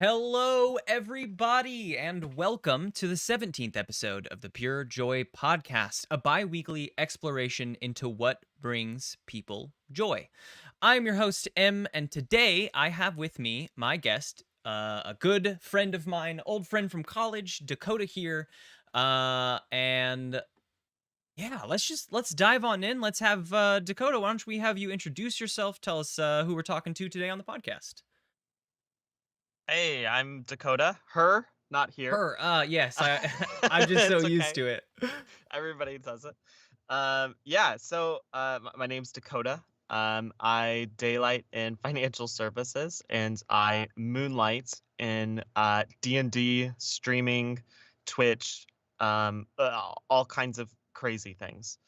Hello, everybody, and welcome to the 17th episode of the PureJoy Podcast, a bi-weekly exploration into what brings people joy. I'm your host, Em, and today I have with me my guest, a good friend of mine, old friend from college, Dakota Heer, and yeah, let's dive on in. Let's have Dakota. Why don't we have you introduce yourself? Tell us who we're talking to today on the podcast. Hey, I'm Dakota. Her, not here. Her, yes, I'm just so used to it. Everybody does it. So my name's Dakota. I daylight in financial services, and I moonlight in D&D, streaming, Twitch, all kinds of crazy things.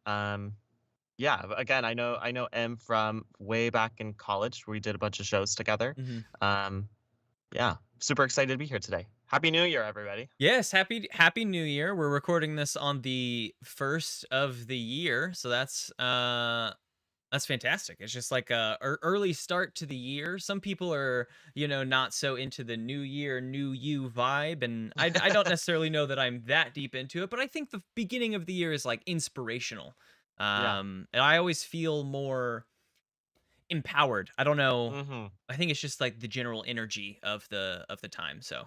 Again, I know M from way back in college. We did a bunch of shows together. Mm-hmm. Yeah, super excited to be here today. Happy New Year, everybody. Yes, happy New Year. We're recording this on the 1st of the year, so that's fantastic. It's just like a early start to the year. Some people are, not so into the new year, new you vibe, and I don't necessarily know that I'm that deep into it, but I think the beginning of the year is like inspirational. And I always feel more empowered. I don't know. Mm-hmm. I think it's just like the general energy of the time. So,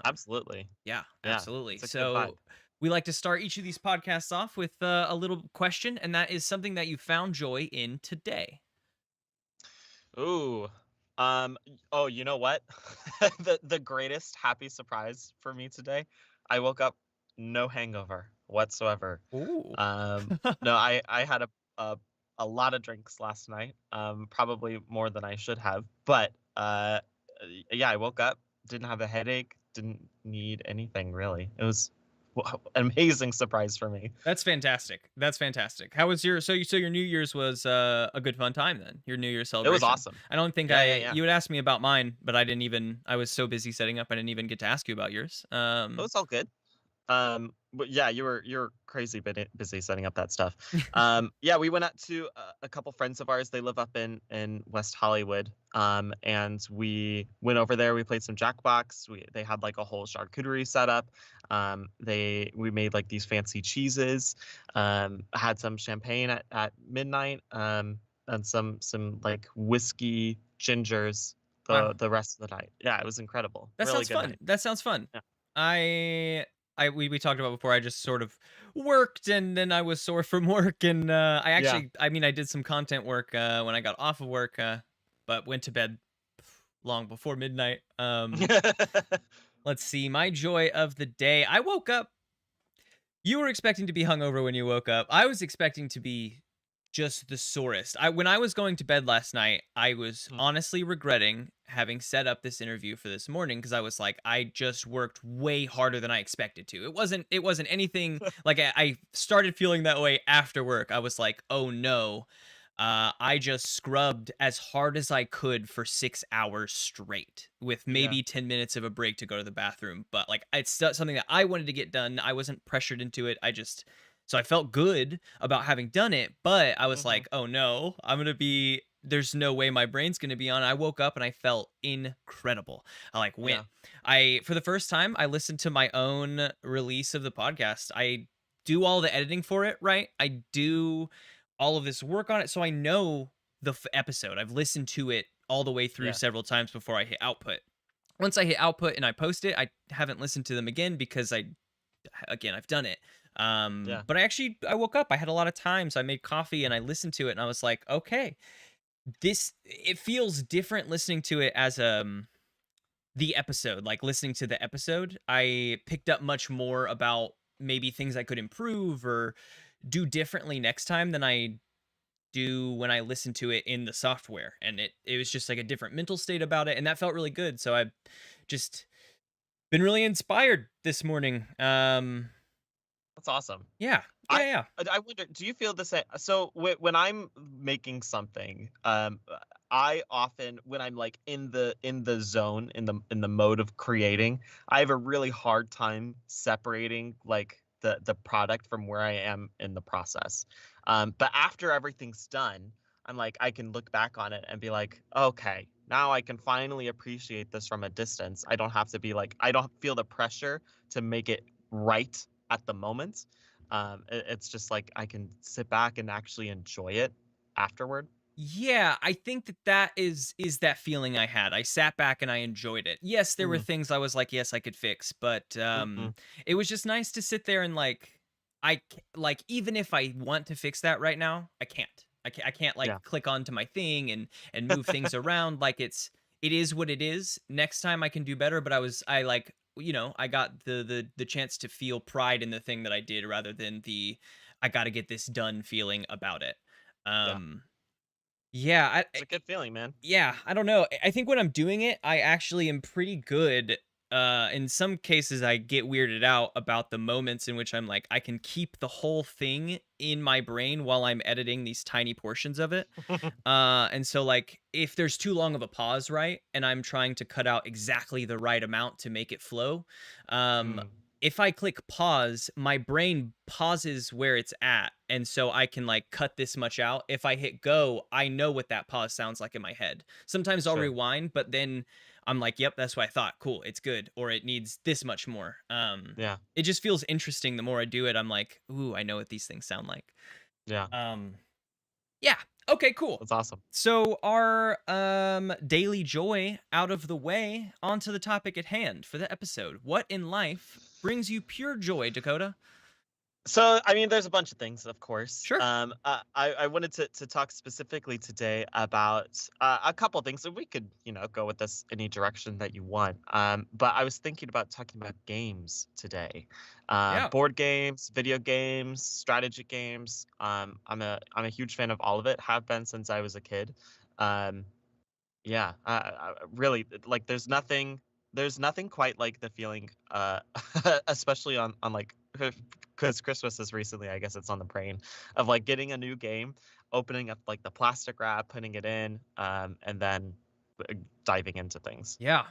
Absolutely. yeah, Yeah, absolutely. it's a good vibe. So, we like to start each of these podcasts off with a little question, and that is something that you found joy in today. Ooh. You know what? The greatest happy surprise for me today, I woke up no hangover whatsoever. Ooh. No, I had a lot of drinks last night. Probably more than I should have. But yeah, I woke up, didn't have a headache, didn't need anything really. It was an amazing surprise for me. That's fantastic. That's fantastic. How was your your New Year's was a good fun time then? Your New Year's It celebration. was awesome. I don't think Yeah. you would ask me about mine, but I was so busy setting up I didn't even get to ask you about yours. It was all good. But yeah, you're crazy busy setting up that stuff. Yeah, we went out to a couple friends of ours. They live up in West Hollywood. And we went over there. We played some Jackbox. They had like a whole charcuterie set up. We made like these fancy cheeses. Had some champagne at midnight. And some like whiskey gingers Wow. the rest of the night. Yeah, it was incredible. That Really sounds good fun. night. That sounds fun. Yeah. I we talked about before, I just sort of worked and then I was sore from work and I Yeah. actually I mean I did some content work when I got off of work but went to bed long before midnight. Let's see. My joy of the day. I woke up. You were expecting to be hungover when you woke up. I was expecting to be just the sorest. When I was going to bed last night, I was Mm. honestly regretting having set up this interview for this morning because I was like, I just worked way harder than I expected to. It wasn't anything like I started feeling that way after work. I was like, oh no. I just scrubbed as hard as I could for 6 hours straight, with Yeah. maybe 10 minutes of a break to go to the bathroom. But like, it's something that I wanted to get done. I wasn't pressured into it. So I felt good about having done it. But I was Hmm. like, oh no, there's no way my brain's going to be on. I woke up and I felt incredible. I like went, Yeah. for the first time, I listened to my own release of the podcast. I do all the editing for it, right? I do all of this work on it, so I know the episode. I've listened to it all the way through Yeah. several times before I hit output. Once I hit output and I post it, I haven't listened to them again because I've done it. Yeah. But I woke up, I had a lot of time, so I made coffee and I listened to it and I was like, okay, it feels different listening to it as the episode, like listening to the episode. I picked up much more about maybe things I could improve or do differently next time than I do when I listen to it in the software, and it was just like a different mental state about it, and that felt really good. So I've just been really inspired this morning. That's awesome. Yeah, yeah, I yeah, I wonder, do you feel the same? So when I'm making something, I often, when I'm like in the zone, in the mode of creating, I have a really hard time separating like the product from where I am in the process. But after everything's done, I'm like, I can look back on it and be like, okay, now I can finally appreciate this from a distance. I don't have to be like, I don't feel the pressure to make it right at the moment. It's just like I can sit back and actually enjoy it afterward. yeah. I think that is that feeling I had. I sat back and I enjoyed it. Yes, there were Mm, things I was like, yes, I could fix, but mhm. it was just nice to sit there and like like even if I want to fix that right now, I can't. I can't like Yeah. click onto my thing and move things around. Like it is what it is. Next time I can do better. But I like, I got the chance to feel pride in the thing that I did rather than the I got to get this done feeling about it. Yeah. Um, yeah, It's a good feeling, man. yeah, I don't know. I think when I'm doing it, I actually am pretty good. In some cases, I get weirded out about the moments in which I'm like, I can keep the whole thing in my brain while I'm editing these tiny portions of it. And so like if there's too long of a pause, right, and I'm trying to cut out exactly the right amount to make it flow, um, Mm, if I click pause, my brain pauses where it's at, and so I can like cut this much out. If I hit go, I know what that pause sounds like in my head. Sometimes I'll sure. rewind, but then I'm like, yep, that's what I thought. Cool, it's good, or it needs this much more. Yeah. It just feels interesting. The more I do it, I'm like, ooh, I know what these things sound like. Yeah. Um, yeah. Okay, cool. That's awesome. So our daily joy out of the way, onto the topic at hand for the episode. What in life brings you pure joy, Dakota? So, I mean, there's a bunch of things, of course. Sure. I wanted to talk specifically today about a couple things, and we could, go with this any direction that you want. But I was thinking about talking about games today, Yeah. board games, video games, strategy games. I'm a huge fan of all of it. Have been since I was a kid. Um, yeah, really, like, there's nothing quite like the feeling, especially on like, because Christmas is recently, I guess it's on the brain, of like getting a new game, opening up like the plastic wrap, putting it in, and then diving into things. Yeah.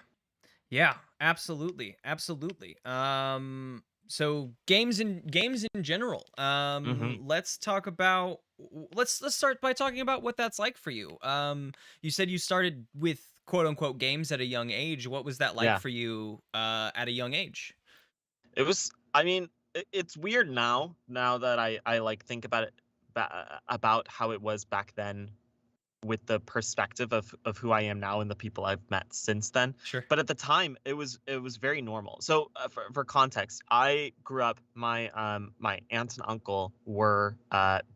Yeah, absolutely. Absolutely. So games in general. Hmm. Let's talk about let's start by talking about what that's like for you. You said you started with quote unquote games at a young age. What was that like Yeah, for you at a young age? it was. I mean, it's weird now. Now that I like think about it, about how it was back then with the perspective of who I am now and the people I've met since then. Sure. But at the time, it was very normal. So for context, I grew up. My aunt and uncle were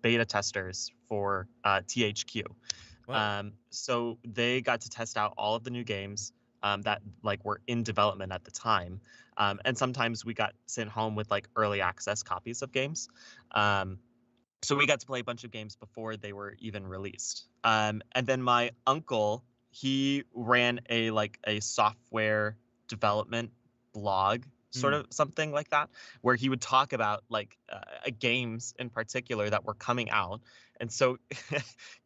beta testers for THQ. Whoa. So they got to test out all of the new games that like were in development at the time. And sometimes we got sent home with like early access copies of games. Um, so we got to play a bunch of games before they were even released. And then my uncle, he ran a software development blog, sort Mm. of something like that, where he would talk about like games in particular that were coming out. And so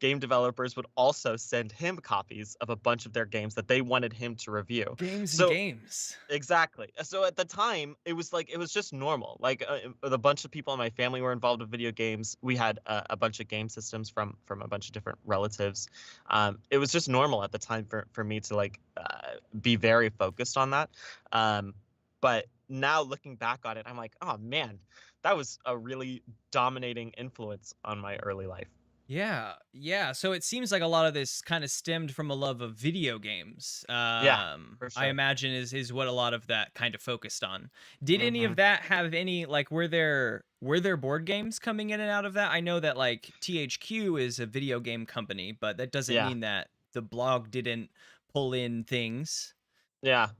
game developers would also send him copies of a bunch of their games that they wanted him to review. Games and So games. exactly. So at the time, it was just normal. Like a bunch of people in my family were involved with video games. We had a bunch of game systems from a bunch of different relatives. It was just normal at the time for me to like be very focused on that. But now looking back on it, I'm like, oh man, that was a really dominating influence on my early life. Yeah, yeah. So it seems like a lot of this kind of stemmed from a love of video games. Yeah, for I sure. imagine is what a lot of that kind of focused on. Did any Hmm. of that have any like were there board games coming in and out of that? I know that like THQ is a video game company, but that doesn't Yeah. mean that the blog didn't pull in things. Yeah.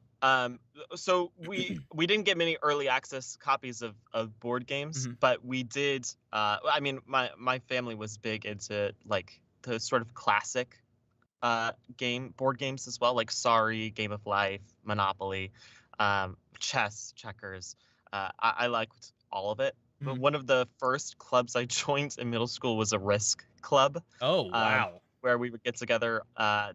So we didn't get many early access copies of board games, Mhm. but we did. I mean, my family was big into like the sort of classic board games as well, like Sorry, Game of Life, Monopoly, chess, checkers. I liked all of it. But Mhm. one of the first clubs I joined in middle school was a Risk club, Oh, um, wow. where we would get together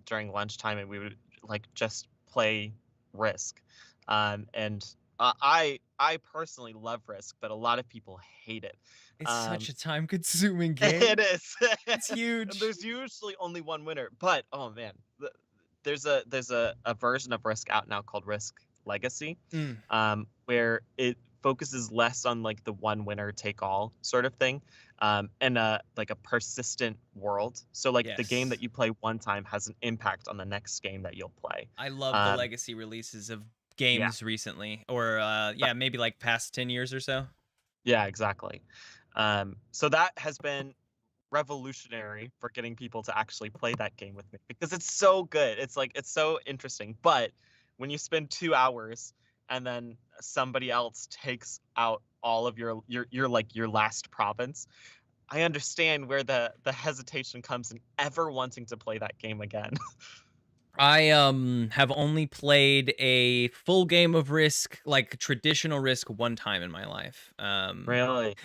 during lunchtime and we would like just play Risk. And I personally love Risk, but a lot of people hate it. It's Um, such a time-consuming it game. is. It's And huge. there's usually only one winner, but oh man, there's a version of Risk out now called Risk Legacy, Mm, where it focuses less on like the one winner take all sort of thing, and like a persistent world. So like the game yes. that you play one time has an impact on the next game that you'll play. I love the Um, legacy releases of yeah, games recently, or that- yeah, maybe like past 10 years or so. yeah, exactly. So that has been revolutionary for getting people to actually play that game with me because it's so good. It's like it's so interesting. But when you spend 2 hours and then somebody else takes out all of your like your last province, I understand where the hesitation comes in ever wanting to play that game again. I have only played a full game of Risk, like traditional Risk, one time in my life. Really?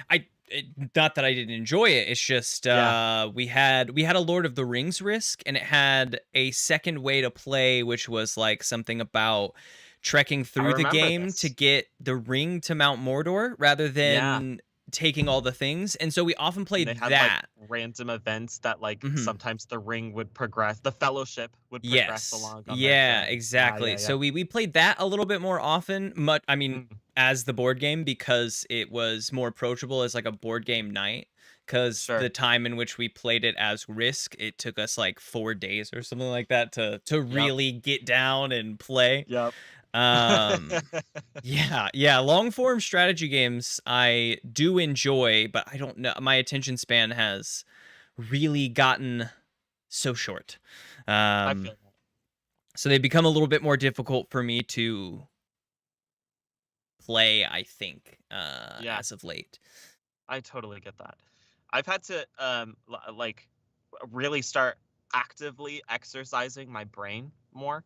Not that I didn't enjoy it. It's just Yeah, we had a Lord of the Rings Risk, and it had a second way to play, which was like something about trekking I through the remember game to this. get the ring to Mount Mordor rather Yeah. than taking all the things. And so we often And they played had like that. random events that like Mhm. sometimes the ring would progress, the fellowship would progress Yes. along on their Yeah, journey. Yeah, exactly. yeah, yeah. So we played that a little bit more often. I mean, Mm, as the board game because it was more approachable as like a board game night. Because the sure. time in which we played it as Risk, it took us like 4 days or something like that to Yep. really get down and play. Yep. Um, yeah, yeah. Long form strategy games I do enjoy, but I don't know. My attention span has really gotten so short. I Um, feel that. so they become a little bit more difficult for me to play, I think, Yeah, as of late. I totally get that. I've had to like really start actively exercising my brain more.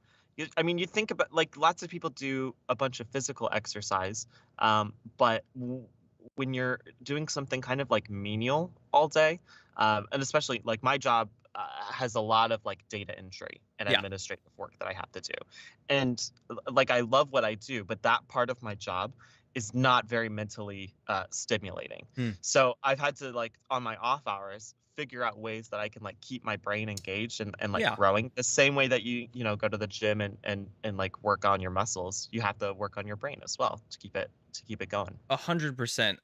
I mean, you think about like lots of people do a bunch of physical exercise, but when you're doing something kind of like menial all day, and especially like my job has a lot of like data entry and Yeah. administrative work that I have to do, and like I love what I do, but that part of my job is not very mentally stimulating. Hmm. So I've had to like on my off hours figure out ways that I can like keep my brain engaged and like Yeah. growing the same way that you know go to the gym and like work on your muscles. You have to work on your brain as well to keep it going. 100%.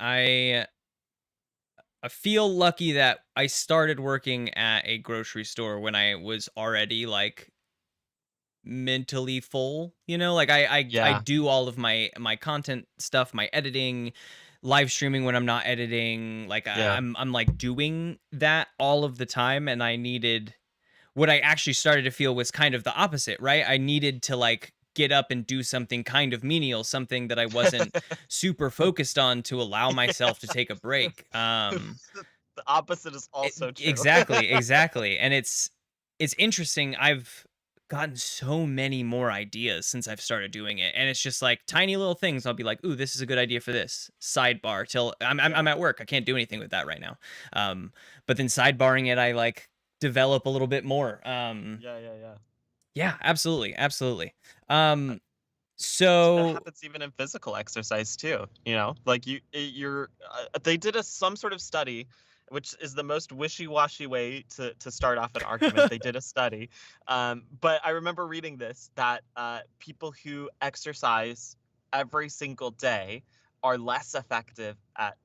I feel lucky that I started working at a grocery store when I was already like mentally full, like I Yeah. do all of my content stuff, my editing, live streaming when I'm not editing, like Yeah. I'm like doing that all of the time, and I needed what I actually started to feel was kind of the opposite, right? I needed to like get up and do something kind of menial, something that I wasn't super focused on to allow Yeah. myself to take a break. The opposite is also true. Exactly, exactly. And it's interesting. I've gotten so many more ideas since I've started doing it. And it's just like tiny little things. I'll be like, ooh, this is a good idea for this. Sidebar till I'm Yeah. at work. I can't do anything with that right now. Um, but then sidebarring it, I like develop a little bit more. Yeah, yeah, yeah. Yeah, absolutely, absolutely. Uh, Um, That so happens even in physical exercise too, like they did some sort of study, which is the most wishy-washy way to start off an argument. They did a study, but I remember reading this, that people who exercise every single day are less effective at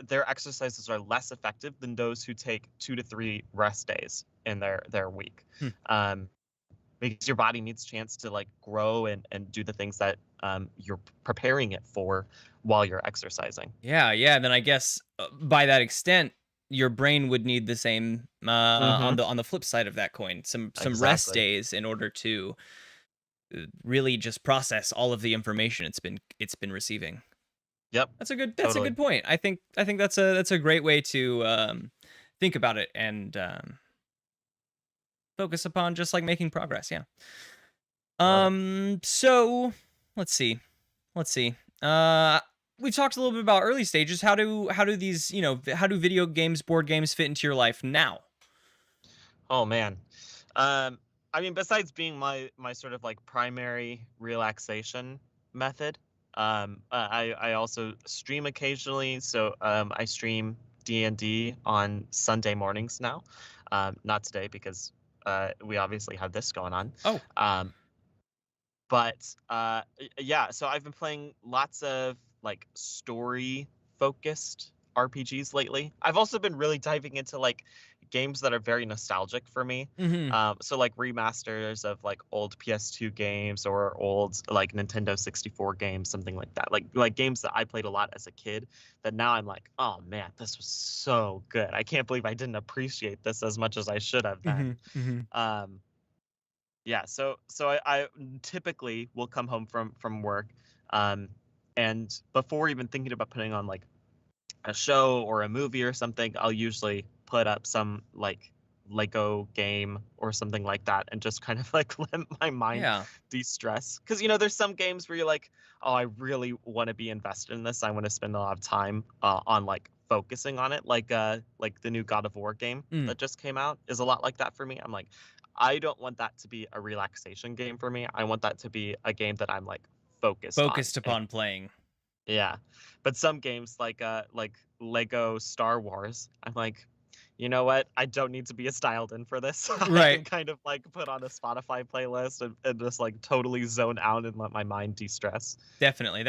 their exercises are less effective than those who take 2 to 3 rest days in their week. hmm. um, because your body needs a chance to like grow and do the things that you're preparing it for while you're exercising. Yeah, yeah. Then I guess by that extent, your brain would need the same Mm-hmm. on the flip side of that coin, some rest Exactly. days in order to really just process all of the information it's been receiving. Yep. That's a Totally. good point. I think that's a great way to think about it and focus upon just like making progress. Yeah. Love it. So let's see. Let's see. Uh, we've talked a little bit about early stages. How do these, how do video games, board games fit into your life now? Oh man. Um, I mean, besides being my sort of like primary relaxation method, I also stream occasionally. So I stream D&D on Sunday mornings now. Not today because we obviously have this going on. Oh, Um, but yeah, so I've been playing lots of like story focused RPGs lately. I've also been really diving into like games that are very nostalgic for me. mm-hmm. So like remasters of like old PS2 games or old like Nintendo 64 games, something like that. Like games that I played a lot as a kid that now I'm like, oh man, this was so good. I can't believe I didn't appreciate this as much as I should have Mm-hmm. then. Mm-hmm. Um, yeah, so I typically will come home from work, um, and before even thinking about putting on like a show or a movie or something, I'll usually put up some like Lego game or something like that and just kind of like let my mind Yeah. de-stress. Because there's some games where you're like, oh, I really want to be invested in this. I want to spend a lot of time on like focusing on it. Like the new God of War game Mm. that just came out is a lot like that for me. I'm like, I don't want that to be a relaxation game for me. I want that to be a game that I'm like focused on. Focused upon playing. Yeah. But some games like Lego Star Wars, I'm like, you know what? I don't need to be as dialed in for this. I Right. can kind of like put on a Spotify playlist and just like totally zone out and let my mind de-stress. Definitely.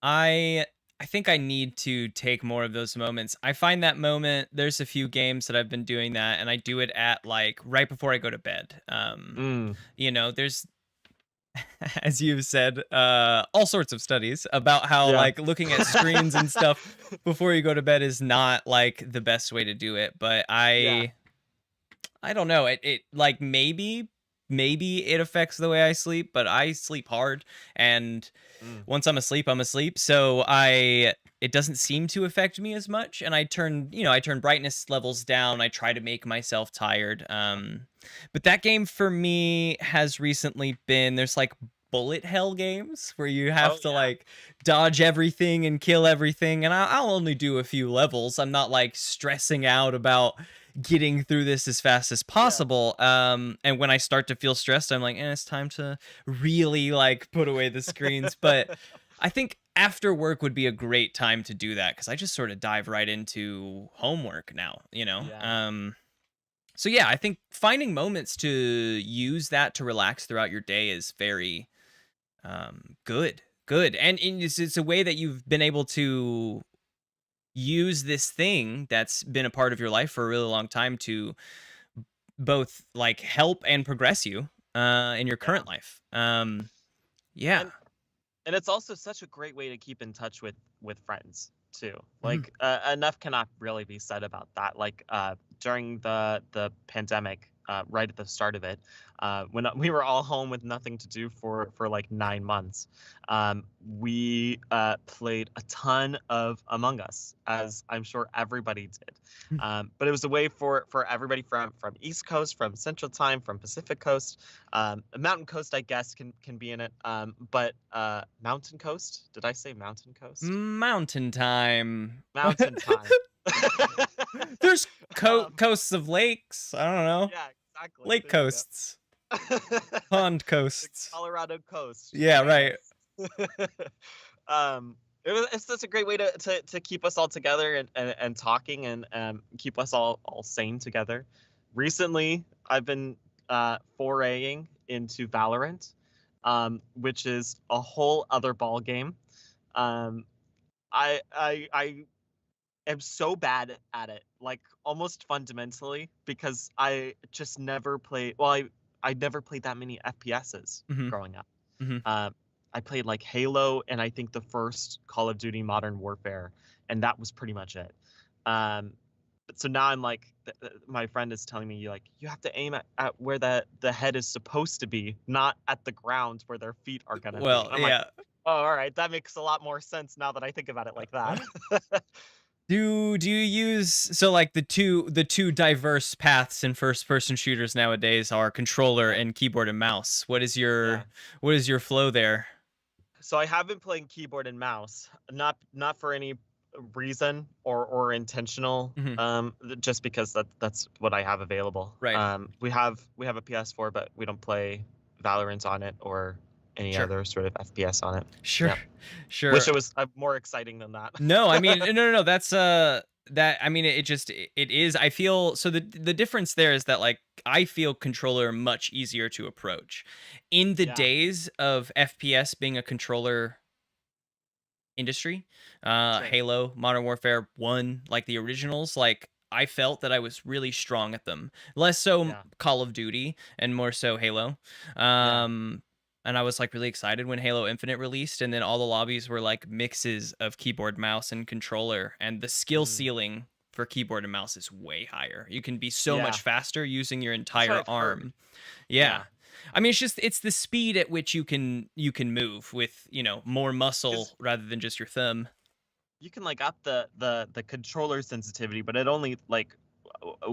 I I think I need to take more of those moments. I find that moment, there's a few games that I've been doing that, and I do it at like right before I go to bed. Mm. There's as you've said, all sorts of studies about how Yeah. like looking at screens and stuff before you go to bed is not like the best way to do it. But Yeah. I don't know. It like maybe it affects the way I sleep, but I sleep hard, and Mm. once I'm asleep, I'm asleep. So it doesn't seem to affect me as much, and I turn brightness levels down. I try to make myself tired. But that game for me has recently been there's like bullet hell games where you Oh have to yeah. like dodge everything and kill everything, and I'll only do a few levels. I'm not like stressing out about getting through this as fast as Yeah. possible. And when I start to feel stressed, I'm like, it's time to really like put away the screens. But I think after work would be a great time to do that because I just sort of dive right into homework now. Yeah. So yeah, I think finding moments to use that to relax throughout your day is very good. And it's a way that you've been able to use this thing that's been a part of your life for a really long time to both like help and progress you in your Yeah. current life. Yeah. And and it's also such a great way to keep in touch with friends too. Mhm. Like enough cannot really be said about that. Like during the pandemic, right at the start of it, when we were all home with nothing to do for like 9 months, we played a ton of Among Us, as I'm sure everybody did. But it was a way for everybody from East Coast, from Central Time, from Pacific Coast, Mountain Coast, I guess, can be in it. But Mountain Coast? Did I say Mountain Coast? Mountain time. Mountain Time. There's um, coasts of lakes. I don't know. yeah, exactly. Lake There you go. coasts, pond The coasts. Colorado coast. Yeah, right. Yes. um, it's such a great way to keep us all together and talking and keep us all sane together. Recently, I've been foraying into Valorant, which is a whole other ball game. Um, I am so bad at it, like almost fundamentally, because I just never play. Well, I never played that many FPSs Hmm. growing up. Hmm. I played like Halo and I think the first Call of Duty Modern Warfare, and that was pretty much it. Um, so now I'm like, my friend is telling me like you have to aim at where the head is supposed to be, not at the ground where their feet are gonna be. Well, I'm like, yeah. oh, all right, that makes a lot more sense now that I think about it like that. Do you use so like the two diverse paths in first person shooters nowadays are controller Yeah, and keyboard and mouse. yeah. What is your flow there? So I have been playing keyboard and mouse, not for any reason or intentional, Hmm. just because that's what I have available. Right. We have a PS4, but we don't play Valorant on it or any Sure. other sort of FPS on it. Sure. Yeah, wish Sure. it was more exciting than that. No, I mean, no. That's that. I mean, it just it is. I feel so. The difference there is that like I feel controller much easier to approach. In the Yeah, days of FPS being a controller industry, sure. Halo, Modern Warfare One, like the originals, like I felt that I was really strong at them. Less so Yeah, Call of Duty and more so Halo. yeah. Um, and I was like really excited when Halo Infinite released, and then all the lobbies were like mixes of keyboard, mouse, and controller, and the skill Mm, ceiling for keyboard and mouse is way higher. You can be so yeah, much faster using your that's what entire I've heard. arm. Yeah. Yeah, I mean, it's the speed at which you can move with, more muscle because rather than just your thumb. you can like up the controller sensitivity, but it only like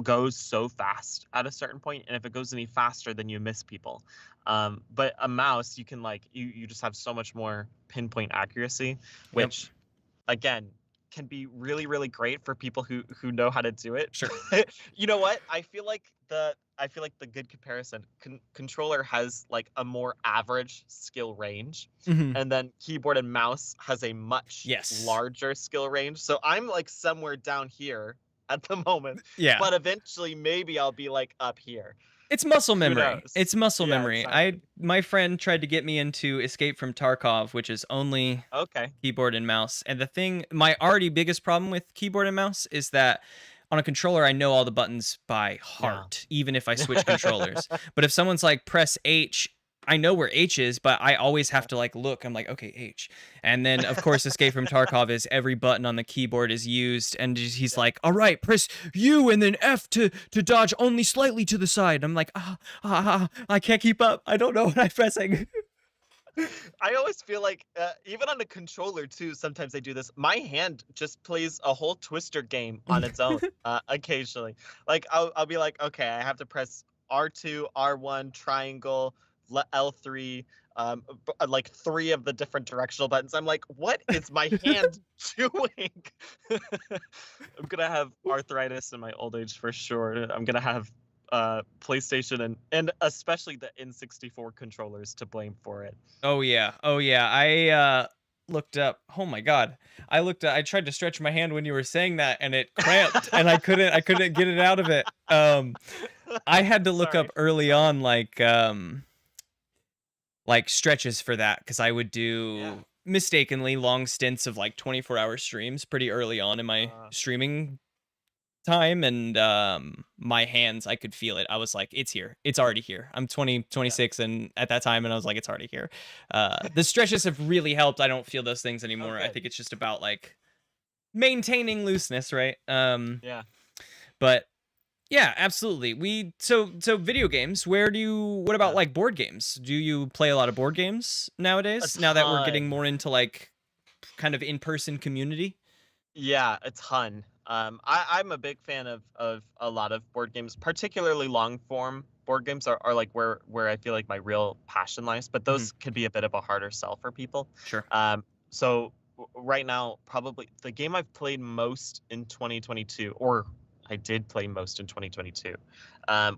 goes so fast at a certain point, and if it goes any faster, then you miss people. But a mouse, you can like you just have so much more pinpoint accuracy, Yep. which again can be really great for people who know how to do it. Sure. You know what? I feel like the good comparison controller has like a more average skill range, Hmm. and then keyboard and mouse has a much Yes. larger skill range. So I'm like somewhere down here at the moment, Yeah. but eventually maybe I'll be like up here. It's muscle Who memory. knows? It's muscle Yeah, memory. exactly. My friend tried to get me into Escape from Tarkov, which is only Okay. keyboard and mouse. And my already biggest problem with keyboard and mouse is that on a controller, I know all the buttons by Yeah. heart, even if I switch controllers. But if someone's like, press H, I know where H is, but I always have to like look. I'm like, okay, H. And then, of course, Escape from Tarkov is every button on the keyboard is used. And he's Yeah. like, all right, press U and then F to dodge only slightly to the side. I'm like, I can't keep up. I don't know what I'm pressing. I always feel like even on a controller too, sometimes I do this. My hand just plays a whole Twister game on its own occasionally. Like I'll be like, okay, I have to press R2, R1, triangle, L3, like three of the different directional buttons. I'm like, what is my hand doing? I'm gonna have arthritis in my old age for sure. I'm gonna have PlayStation and especially the N64 controllers to blame for it. Oh yeah. Oh yeah. I looked up. Oh my god. I tried to stretch my hand when you were saying that and it cramped and I couldn't get it out of it. I had to look up Sorry. early on like stretches for that cuz I would Yeah. do mistakenly long stints of like 24-hour streams pretty early on in my streaming time, and my hands, I could feel it. I was like, it's here, it's already here. I'm 26 and at that time, and I was like, it's already here. The stretches have really helped. I don't feel those things anymore. I think it's just about like maintaining looseness, right? Yeah. But yeah, absolutely. So video games, what about like board games? Do you play a lot of board games nowadays, now that we're getting more into like kind of in-person community? Yeah, a ton. I'm a big fan of a lot of board games, particularly long form board games are like where I feel like my real passion lies, but those could be a bit of a harder sell for people. Sure. So right now, probably the game I've played most in 2022, or I did play most in 2022,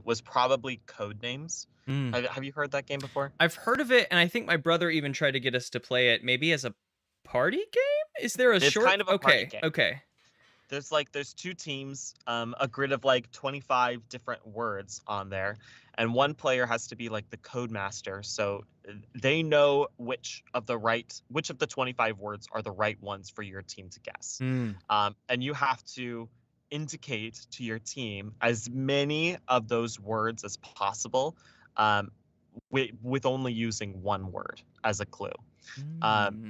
was probably Codenames. Have you heard that game before? I've heard of it, and I think my brother even tried to get us to play it, maybe as a party game. Is there a It's short? kind of a party game. Okay. There's two teams, a grid of like 25 different words on there, and one player has to be like the code master, so they know which of the 25 words are the right ones for your team to guess. And you have to indicate to your team as many of those words as possible, with only using one word as a clue.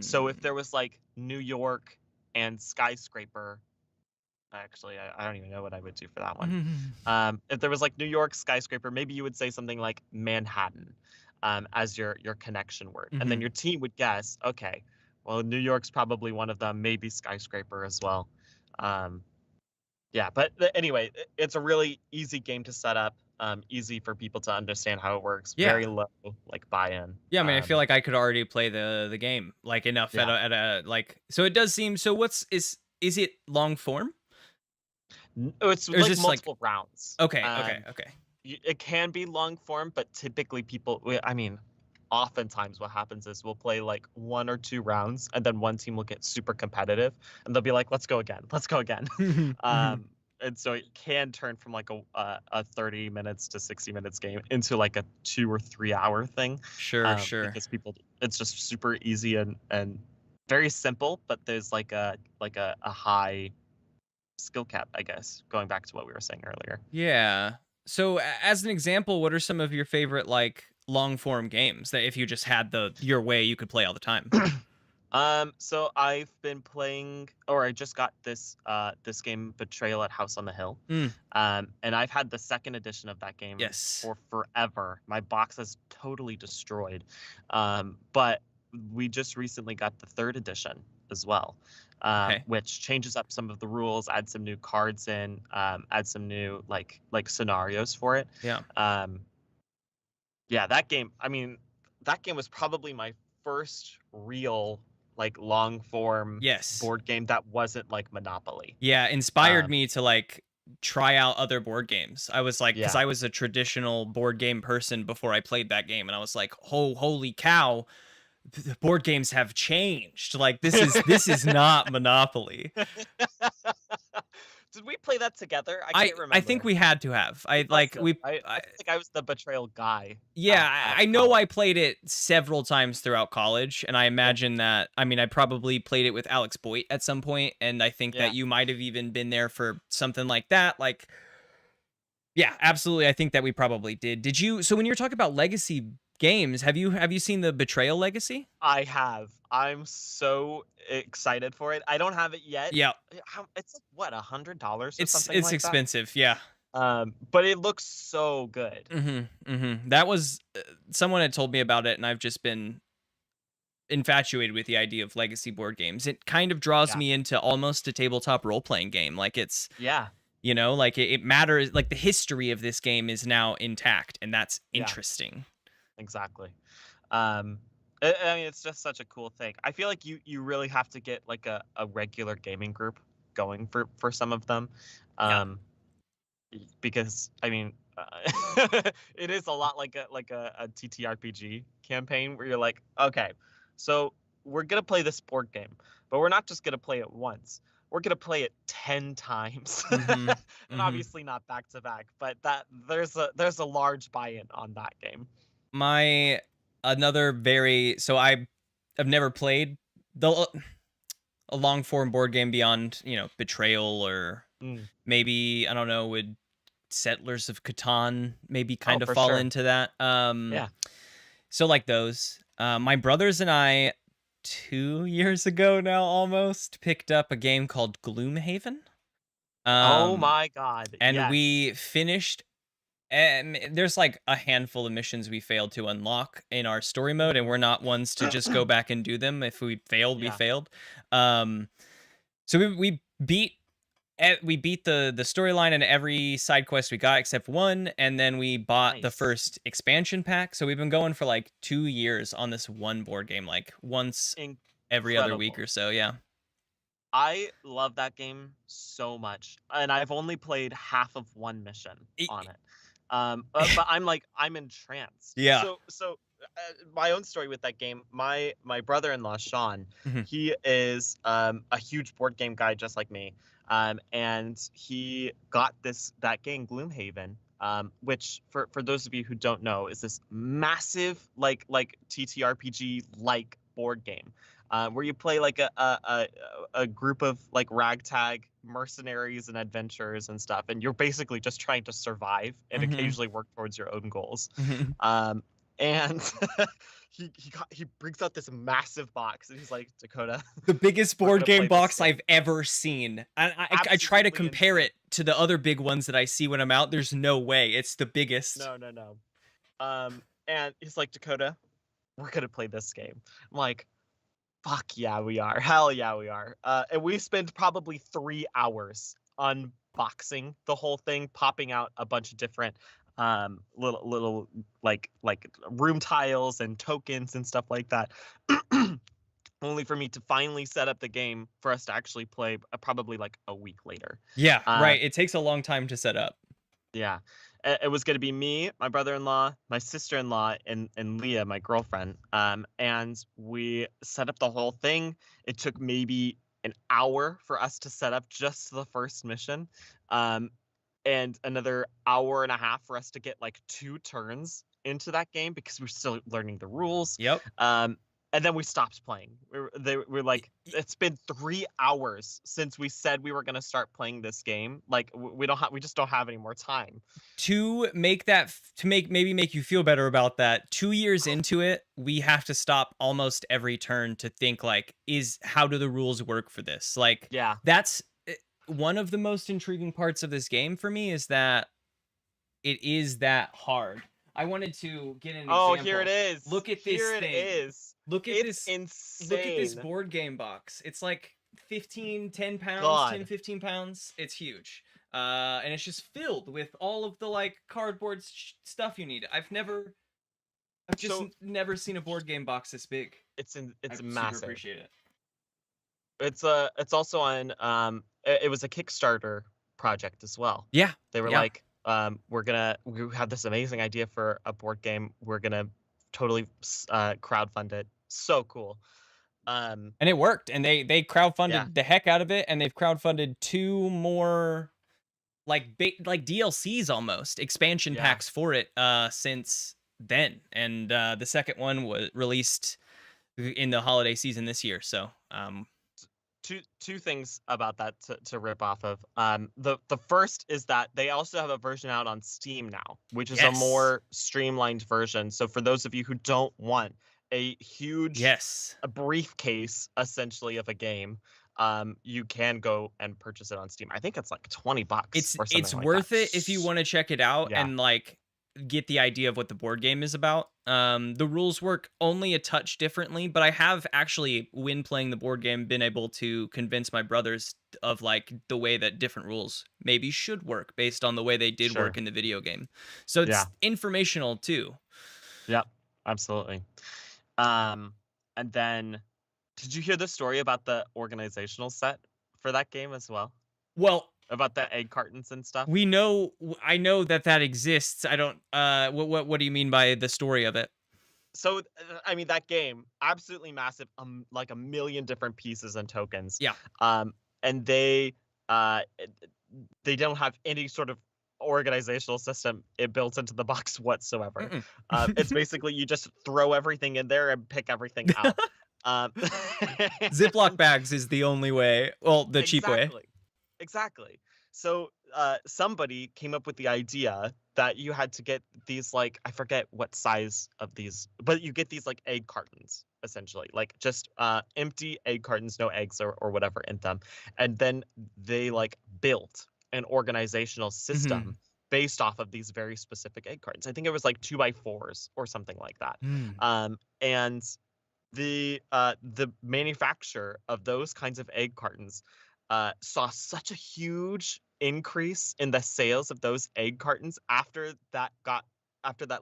So if there was like New York and skyscraper, actually, I don't even know what I would do for that one. If there was like New York skyscraper, maybe you would say something like Manhattan, as your connection word, and then your team would guess, okay, well, New York's probably one of them, maybe skyscraper as well. Yeah, but anyway, it's a really easy game to set up. Easy for people to understand how it works. Yeah. Very low like buy-in. Yeah, I mean, I feel like I could already play the game like enough at a like. So it does seem. So is it long form? It's like multiple rounds. Okay. It can be long form, but typically oftentimes what happens is we'll play like 1 or 2 rounds, and then one team will get super competitive, and they'll be like, let's go again. And so it can turn from like a 30 minutes to 60 minutes game into like a 2 or 3 hour thing. Sure. Because it's just super easy and very simple, but there's like a high skill cap, I guess, going back to what we were saying earlier. Yeah. So as an example, what are some of your favorite like long form games that if you just had your way, you could play all the time? So I've been playing, or I just got this game, Betrayal at House on the Hill. And I've had the second edition of that game for forever. My box is totally destroyed. But we just recently got the third edition as well. Which changes up some of the rules, adds some new cards in, adds some new like scenarios for it. Yeah, that game was probably my first real like long form board game that wasn't like Monopoly. Yeah, inspired me to like try out other board games. I was like, because I was a traditional board game person before I played that game, and I was like, holy cow, the board games have changed. Like this is not Monopoly. Did we play that together? I can't remember. I think we had to have. I think I was the Betrayal guy. Yeah, I know I played it several times throughout college, and I imagine that, I mean, I probably played it with Alex Boyd at some point, and I think that you might have even been there for something like that. Like, yeah, absolutely. I think that we probably did. So when you're talking about legacy games, have you seen the Betrayal Legacy? I have. I'm so excited for it. I don't have it yet. Yeah. It's like what, $100 or something like that? It's expensive, yeah. But it looks so good. That was someone had told me about it, and I've just been infatuated with the idea of legacy board games. It kind of draws me into almost a tabletop role-playing game. Like it's you know, like it matters, like the history of this game is now intact, and that's interesting. Exactly. I mean, it's just such a cool thing. I feel like you really have to get like a regular gaming group going for some of them. Because I mean, it is a lot like a TTRPG campaign where you're like, okay, so we're gonna play this board game, but we're not just gonna play it once. We're gonna play it 10 times, and obviously not back to back. But that there's a large buy-in on that game. So I've never played the a long form board game beyond, Betrayal, or Mm. maybe, I don't know, would Settlers of Catan maybe Oh, kind of for fall sure. into that. Yeah. So like those. My brothers and I 2 years ago now almost picked up a game called Gloomhaven. Oh Um, my God. and Yes. we finished. And there's like a handful of missions we failed to unlock in our story mode, and we're not ones to just go back and do them. If we failed, we Yeah. failed. So we beat the storyline and every side quest we got except one, and then we bought the Nice. first expansion pack. So we've been going for like 2 years on this one board game, like once every other week Incredible. or so. Yeah. I love that game so much, and I've only played half of one mission on it. But I'm entranced. Yeah. So my own story with that game. My brother-in-law Sean, Mhm. he is a huge board game guy just like me, and he got that game Gloomhaven, which for those of you who don't know is this massive like TTRPG like board game. Where you play like a group of like ragtag mercenaries and adventurers and stuff, and you're basically just trying to survive and Mhm. occasionally work towards your own goals. Mhm. And he brings out this massive box, and he's like, Dakota, The biggest we're board gonna game play this box game. I've ever seen. I try to Absolutely compare insane. it to the other big ones that I see when I'm out. There's no way. It's the biggest. No. And he's like, Dakota, we're gonna play this game. I'm like, fuck yeah, we are. Hell yeah, we are. And we spent probably 3 hours unboxing the whole thing, popping out a bunch of different little like room tiles and tokens and stuff like that. Only for me to finally set up the game for us to actually play probably like a week later. Yeah, Uh, right. It takes a long time to set up. yeah. It was going to be me, my brother-in-law, my sister-in-law, and Leah, my girlfriend. And we set up the whole thing. It took maybe an hour for us to set up just the first mission. And another hour and a half for us to get like 2 turns into that game because we're still learning the rules. Yep. And then we stopped playing. We're like, it's been 3 hours since we said we were going to start playing this game. Like we just don't have any more time. To make you feel better about that, 2 years into it, we have to stop almost every turn to think like, how do the rules work for this? Like, Yeah. that's one of the most intriguing parts of this game for me, is that it is that hard. I wanted to get an example. Oh, here it is. Look at this Here thing. it is. Look at It's this. insane. Look at this board game box. It's like 10 pounds, God. 10, 15 pounds. It's huge. And it's just filled with all of the like cardboard stuff you need. I've just never seen a board game box this big. It's I massive. super appreciate it. It's also on it was a Kickstarter project as well. Yeah. They were like, we have this amazing idea for a board game. We're gonna totally crowdfund it. So cool. And it worked, and they crowdfunded the heck out of it, and they've crowdfunded 2 more like DLCs, almost expansion packs for it since then, and the second one was released in the holiday season this year. So two things about that to rip off of. The first is that they also have a version out on Steam now, which is a more streamlined version. So for those of you who don't want a huge a briefcase essentially of a game, you can go and purchase it on Steam. I think it's like $20 or something. It's worth it if you want to check it out and like get the idea of what the board game is about. The rules work only a touch differently, but I have actually, when playing the board game, been able to convince my brothers of like the way that different rules maybe should work based on the way they did work in the video game. So it's informational too. Yep, absolutely. And then, did you hear the story about the organizational set for that game as well? Well, about the egg cartons and stuff. I know that exists. I don't. What do you mean by the story of it? So, I mean, that game, absolutely massive. Like 1 million different pieces and tokens. Yeah. And they don't have any sort of organizational system built into the box whatsoever. It's basically you just throw everything in there and pick everything out. Um, Ziploc bags is the only way. Well, the cheap way. exactly. So somebody came up with the idea that you had to get these, like, I forget what size of these, but you get these like egg cartons essentially, like just empty egg cartons, no eggs or whatever in them, and then they like built an organizational Mhm. system based off of these very specific egg cartons. I think it was like 2x4s or something like that. Mm. And the manufacturer of those kinds of egg cartons saw such a huge increase in the sales of those egg cartons after that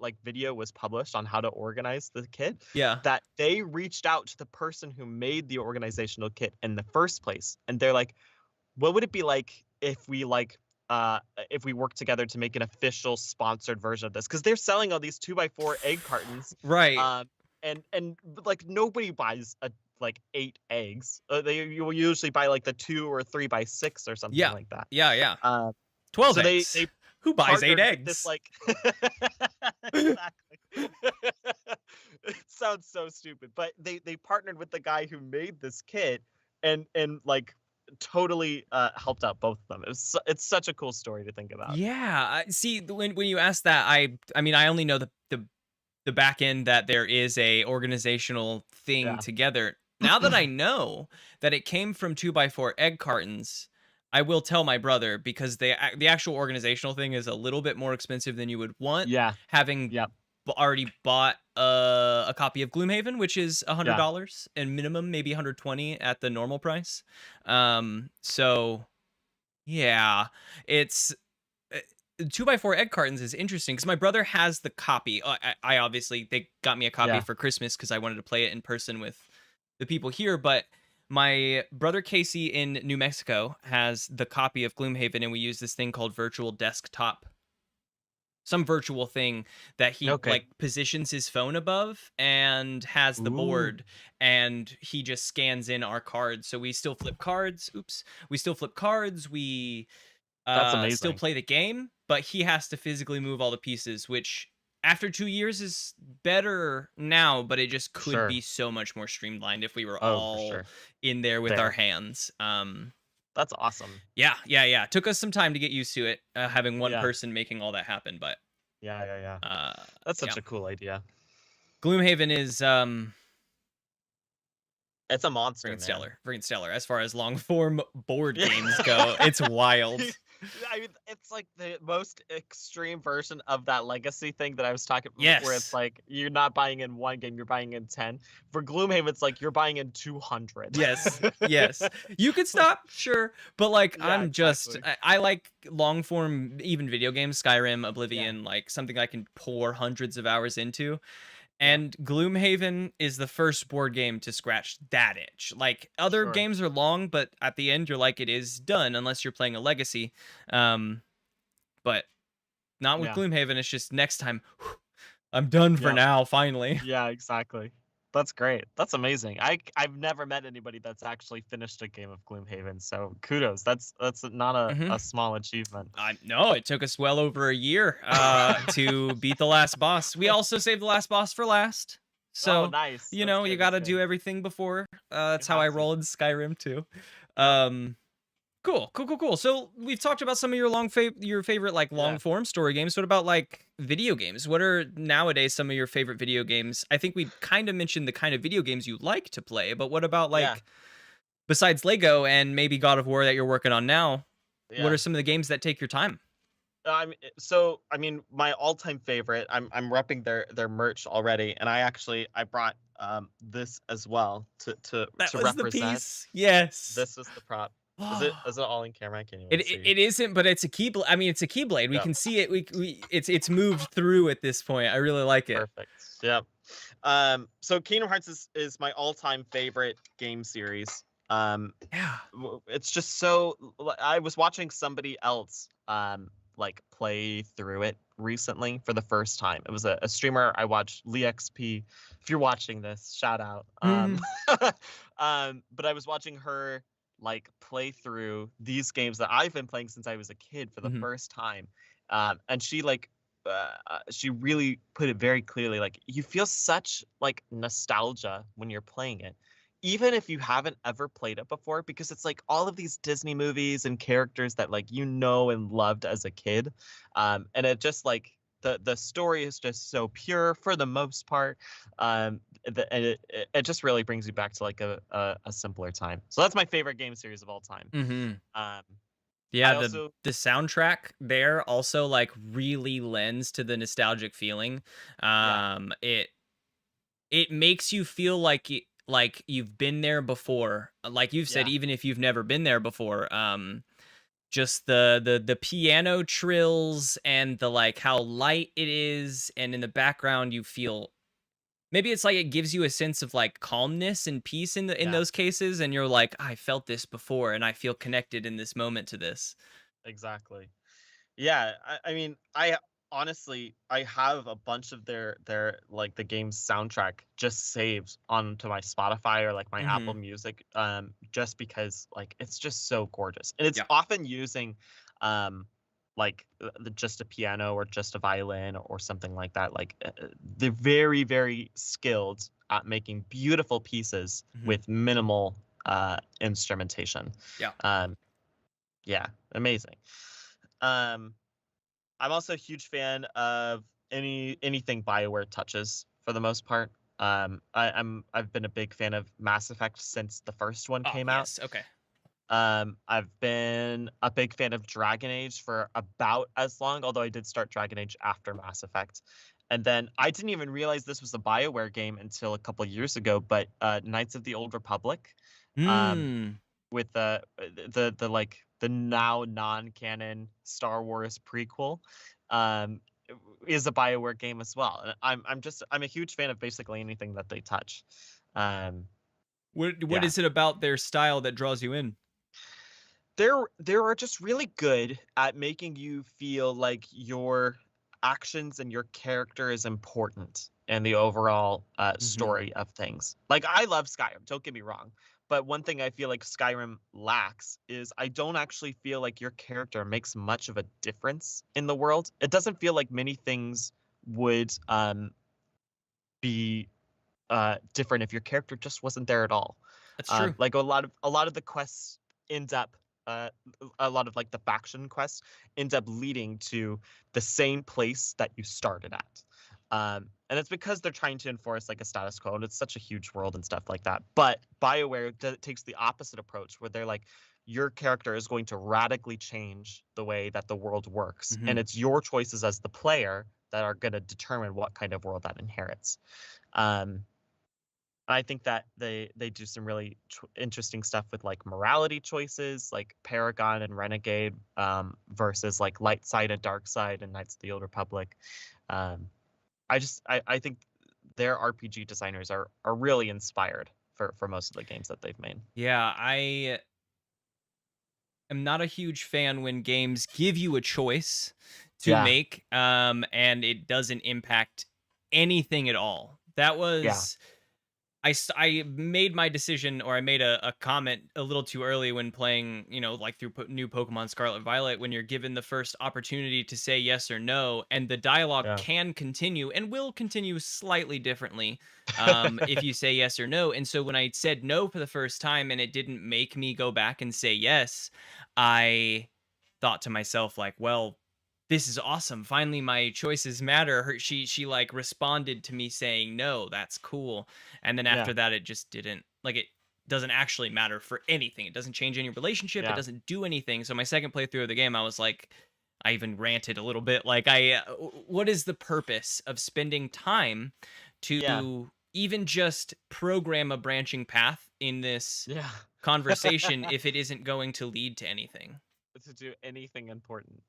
like video was published on how to organize the kit, Yeah. that they reached out to the person who made the organizational kit in the first place, and they're like, what would it be like if we work together to make an official sponsored version of this, because they're selling all these 2x4 egg cartons. Right. um and like nobody buys like 8 eggs. You will usually buy like the 2 or 3x6 or something Yeah. like that. Yeah, yeah. uh 12 so eggs. they Who buys 8 partnered with this eggs? like exactly. It sounds so stupid, but they partnered with the guy who made this kit, and like totally helped out both of them. It's such a cool story to think about. Yeah. See, when you ask that, I mean, I only know the back end that there is a organizational thing Yeah. together. Now that I know that it came from 2x4 egg cartons, I will tell my brother, because the actual organizational thing is a little bit more expensive than you would want, Yeah. having Yep. already bought a copy of Gloomhaven, which is Yeah. $100 and minimum maybe 120 at the normal price. So yeah, it's 2x4 egg cartons is interesting because my brother has the copy. I obviously, they got me a copy Yeah. for Christmas because I wanted to play it in person with the people here. But my brother Casey in New Mexico has the copy of Gloomhaven, and we use this thing called virtual desktop, some virtual thing that he Okay. like positions his phone above and has the Ooh. board, and he just scans in our cards. So we still flip cards. Oops. We still flip cards. We That's still amazing. play the game, but he has to physically move all the pieces, which after 2 years is better now, but it just could Sure. be so much more streamlined if we were Oh, for all sure. in there with our There. hands. That's awesome. Yeah. Took us some time to get used to it, having one Yeah. person making all that happen, but Yeah. uh, That's yeah. such a cool idea. Gloomhaven is It's a monster, freaking man. stellar, freaking stellar as far as long form board Yeah. games go. It's wild. I mean, it's like the most extreme version of that legacy thing that I was talking about, where it's Yes. like you're not buying in one game, you're buying in 10. For Gloomhaven, it's like you're buying in 200. Yes. You could stop, sure, but like Yeah, exactly. I like long form, even video games, Skyrim, Yeah. Oblivion, like something I can pour hundreds of hours into. Yeah. And Gloomhaven is the first board game to scratch that itch. Like other Sure. games are long, but at the end you're like, it is done unless you're playing a legacy. But not with Yeah. Gloomhaven. It's just next time. I'm done for Yeah. now, finally. Yeah, exactly. That's great. That's amazing. I've never met anybody that's actually finished a game of Gloomhaven, so kudos. That's not a small achievement. No, it took us well over a year to beat the last boss. We also saved the last boss for last. Oh, So, nice. you That's know, good. you That's got to good. do everything before. That's You how I have to. roll in Skyrim too. Yeah. Cool. So, we've talked about some of your your favorite like long Yeah. form story games. What about like video games? What are nowadays some of your favorite video games? I think we kind of mentioned the kind of video games you like to play, but what about Yeah. like besides Lego and maybe God of War that you're working on now? What Yeah. are some of the games that take your time? I mean, my all-time favorite. I'm repping their merch already, and I brought this as well to That was the represent. piece. Yes. This is the prop. Is it all in camera? I can't even It see. it isn't, but it's a keyblade. I mean, it's a keyblade. We Yep. can see it. It's moved through at this point. I really like it. Perfect. Yep. So Kingdom Hearts is my all-time favorite game series. Yeah. It's just so. I was watching somebody else like play through it recently for the first time. It was a streamer I watched, LeXP. If you're watching this, shout out. But I was watching her like play through these games that I've been playing since I was a kid for the first time, and she like she really put it very clearly. Like you feel such like nostalgia when you're playing it, even if you haven't ever played it before, because it's like all of these Disney movies and characters that like and loved as a kid, and it just like the story is just so pure for the most part, and it just really brings you back to like a simpler time. So that's my favorite game series of all time. Mhm. Um, Yeah, I the also the soundtrack there also, like, really lends to the nostalgic feeling. yeah It makes you feel like you've been there before. Like you've said, yeah even if you've never been there before, just the piano trills and the, like, how light it is, and in the background, you feel maybe it's like it gives you a sense of, like, calmness and peace in yeah those cases, and you're like, "I felt this before, and I feel connected in this moment to this." exactly. Yeah, I mean, I honestly I have a bunch of their like the game's soundtrack just saved onto my Spotify or like my Apple Mhm. Music, just because like it's just so gorgeous, and it's Yeah. often using, like just a piano or just a violin or something like that. Like they're very skilled at making beautiful pieces Mhm. with minimal instrumentation. Yeah. Um, yeah, amazing. Um, I'm also a huge fan of anything BioWare touches for the most part. I've been a big fan of Mass Effect since the first one Oh, came out. yes, okay. I've been a big fan of Dragon Age for about as long, although I did start Dragon Age after Mass Effect. And then I didn't even realize this was a BioWare game until a couple years ago, but Knights of the Old Republic, um, Mm. with the like the now non-canon Star Wars prequel, um, is a BioWare game as well. And I'm a huge fan of basically anything that they touch. Um, What yeah, is it about their style that draws you in? there are just really good at making you feel like your actions and your character is important in the overall Mhm. story of things. Like I love Skyrim, don't get me wrong, but one thing I feel like Skyrim lacks is I don't actually feel like your character makes much of a difference in the world. It doesn't feel like many things would be different if your character just wasn't there at all. That's true. Like a lot of the quests end up uh, a lot of like the faction quests end up leading to the same place that you started at. And it's because they're trying to enforce like a status quo, and it's such a huge world and stuff like that. But BioWare takes the opposite approach, where they're like, your character is going to radically change the way that the world works, and Mhm. it's your choices as the player that are going to determine what kind of world that inherits. Um, I think that they do some really interesting stuff with like morality choices, like Paragon and Renegade, versus like Light Side and Dark Side and Knights of the Old Republic. Um, I think their RPG designers are really inspired for most of the games that they've made. Yeah, I am not a huge fan when games give you a choice to Yeah, make, and it doesn't impact anything at all. That yeah, was I made my decision, or I made a comment a little too early when playing, like through new Pokemon Scarlet Violet, when you're given the first opportunity to say yes or no, and the dialogue yeah, can continue and will continue slightly differently if you say yes or no. And so when I said no for the first time and it didn't make me go back and say yes, I thought to myself, like, well, this is awesome. Finally, my choices matter. She like responded to me saying no. That's cool. And then yeah, after that, it just didn't, like, it doesn't actually matter for anything. It doesn't change any relationship. It yeah, doesn't do anything. So my second playthrough of the game, I was like, I even ranted a little bit. Like, what is the purpose of spending time yeah, to even just program a branching path in this yeah. conversation if it isn't going to lead to anything? To do anything important.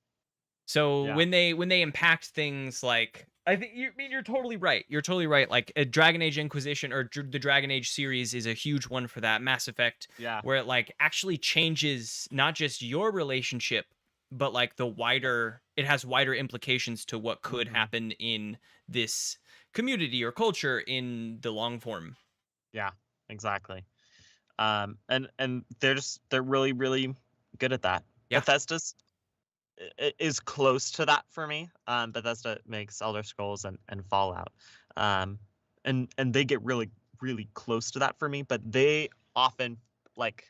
So Yeah, when they impact things, like, I think you I mean you're totally right. You're totally right. Like a Dragon Age Inquisition, or the Dragon Age series is a huge one for that. Mass Effect, yeah, where it like actually changes not just your relationship, but like the wider, it has wider implications to what could hmm, happen in this community or culture in the long form. yeah, exactly. And they're really good at that. Yeah. Bethesda's is close to that for me. Bethesda makes Elder Scrolls and Fallout, um, and they get really really close to that for me, but they often like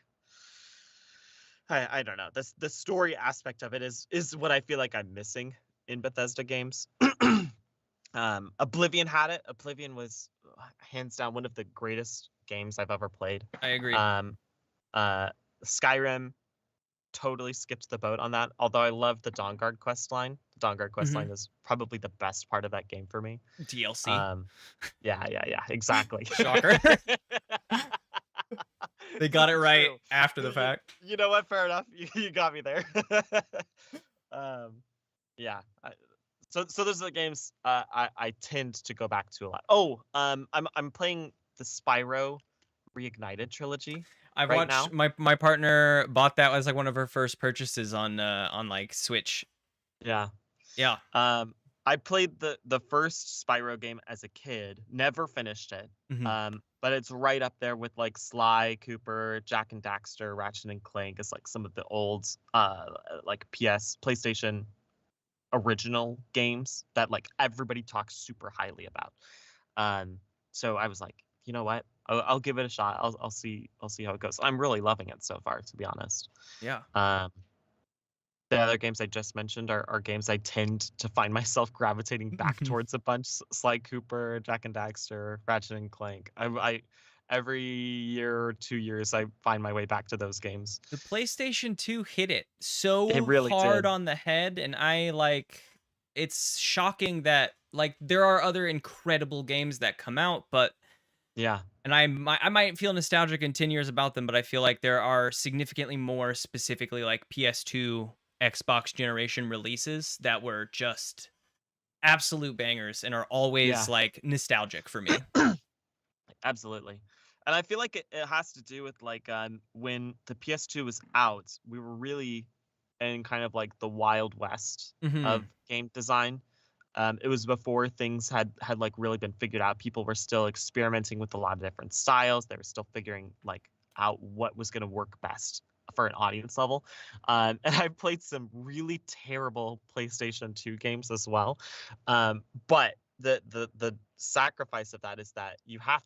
I don't know. The story aspect of it is what I feel like I'm missing in Bethesda games. Oblivion had it. Oblivion was hands down one of the greatest games I've ever played. I agree. Um, uh, Skyrim totally skipped the boat on that. Although I love the Dawnguard quest line. The Dawnguard quest line is probably the best part of that game for me. DLC. Yeah, exactly. Shocker. They got it right True. after the fact. You know what? Fair enough. You got me there. Yeah. So those are the games I tend to go back to a lot. Oh, I'm playing the Spyro Reignited trilogy I've right now. watched my partner bought that as like one of her first purchases on like Switch. Yeah. Yeah. I played the first Spyro game as a kid, never finished it. But it's right up there with like Sly Cooper, Jack and Daxter, Ratchet and Clank. It's like some of the old like PlayStation original games that like everybody talks super highly about. So I was like, you know what? I'll give it a shot. I'll see how it goes. I'm really loving it so far, to be honest. Yeah. The other games I just mentioned are games I tend to find myself gravitating back towards a bunch. Sly Cooper, Jack and Daxter, Ratchet and Clank. I every year or 2 years I find my way back to those games. The PlayStation 2 hit it so It really hard did. on the head, and I like it's shocking that like there are other incredible games that come out, but Yeah. and I might feel nostalgic in 10 years about them, but I feel like there are significantly more specifically like PS2 Xbox generation releases that were just absolute bangers and are always like nostalgic for me. Absolutely. And I feel like it has to do with like when the PS2 was out, we were really in kind of like the Wild West of game design. It was before things had like really been figured out. People were still experimenting with a lot of different styles. They were still figuring like out what was going to work best for an audience level. And I've played some really terrible PlayStation 2 games as well. But the sacrifice of that is that you have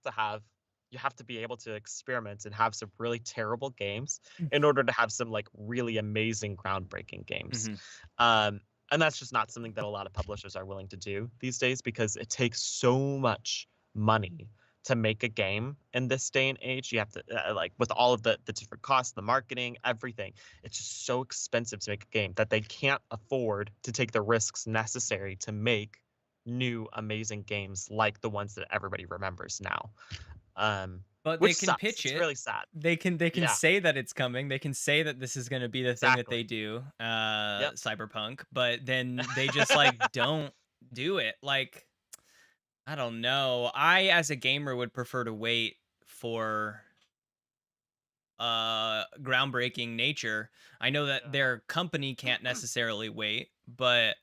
to be able to experiment and have some really terrible games in order to have some like really amazing groundbreaking games. And that's just not something that a lot of publishers are willing to do these days because it takes so much money to make a game in this day and age. You have to like with all of the different costs, the marketing, everything. It's just so expensive to make a game that they can't afford to take the risks necessary to make new amazing games like the ones that everybody remembers now. But Which they can sucks. pitch It's it. really sad. They can say that it's coming. They can say that this is going to be the thing that they do, Cyberpunk, but then they just like don't do it. Like I don't know. I as a gamer would prefer to wait for groundbreaking nature. I know that their company can't necessarily wait, but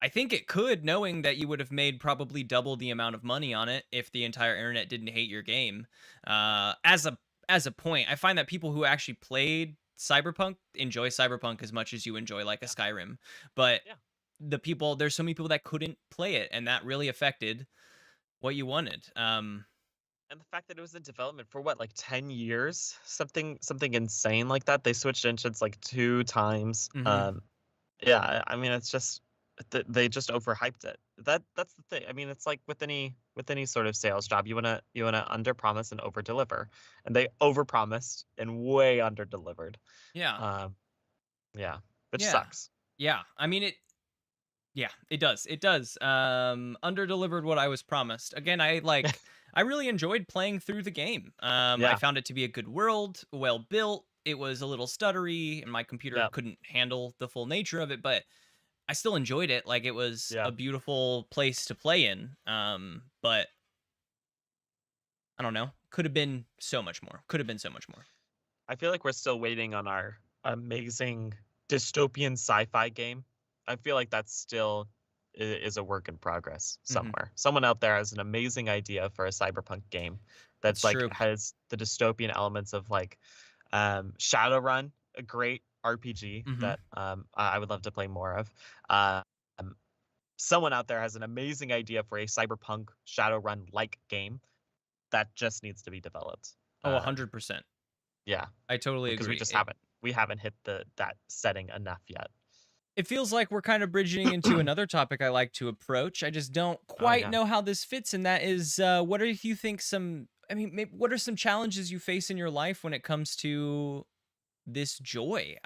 I think it could, knowing that you would have made probably double the amount of money on it if the entire internet didn't hate your game. As a point, I find that people who actually played Cyberpunk enjoy Cyberpunk as much as you enjoy like a Skyrim. But there's so many people that couldn't play it, and that really affected what you wanted. And the fact that it was in development for what, like 10 years, something insane like that. They switched engines like 2 times. Yeah, I mean, it's just they just overhyped it. That's the thing. I mean, it's like with any sort of sales job, you wanna underpromise and overdeliver, and they overpromised and way underdelivered. Yeah. Which sucks. Yeah, I mean it. Yeah, it does. It does. Underdelivered what I was promised. Again, I really enjoyed playing through the game. I found it to be a good world, well built. It was a little stuttery, and my computer couldn't handle the full nature of it, but I still enjoyed it. Like it was a beautiful place to play in. But I don't know. Could have been so much more. I feel like we're still waiting on our amazing dystopian sci-fi game. I feel like that's still is a work in progress somewhere. Someone out there has an amazing idea for a cyberpunk game that's like has the dystopian elements of like Shadowrun, a great RPG that I would love to play more of. Someone out there has an amazing idea for a cyberpunk Shadowrun like game. that just needs to be developed. Oh, 100%. Yeah, I totally because agree. we haven't hit that setting enough yet. It feels like we're kind of bridging into another topic I like to approach. I just don't Oh quite yeah. know how this fits, and that is, what are you think some? I mean, what are some challenges you face in your life when it comes to this joy?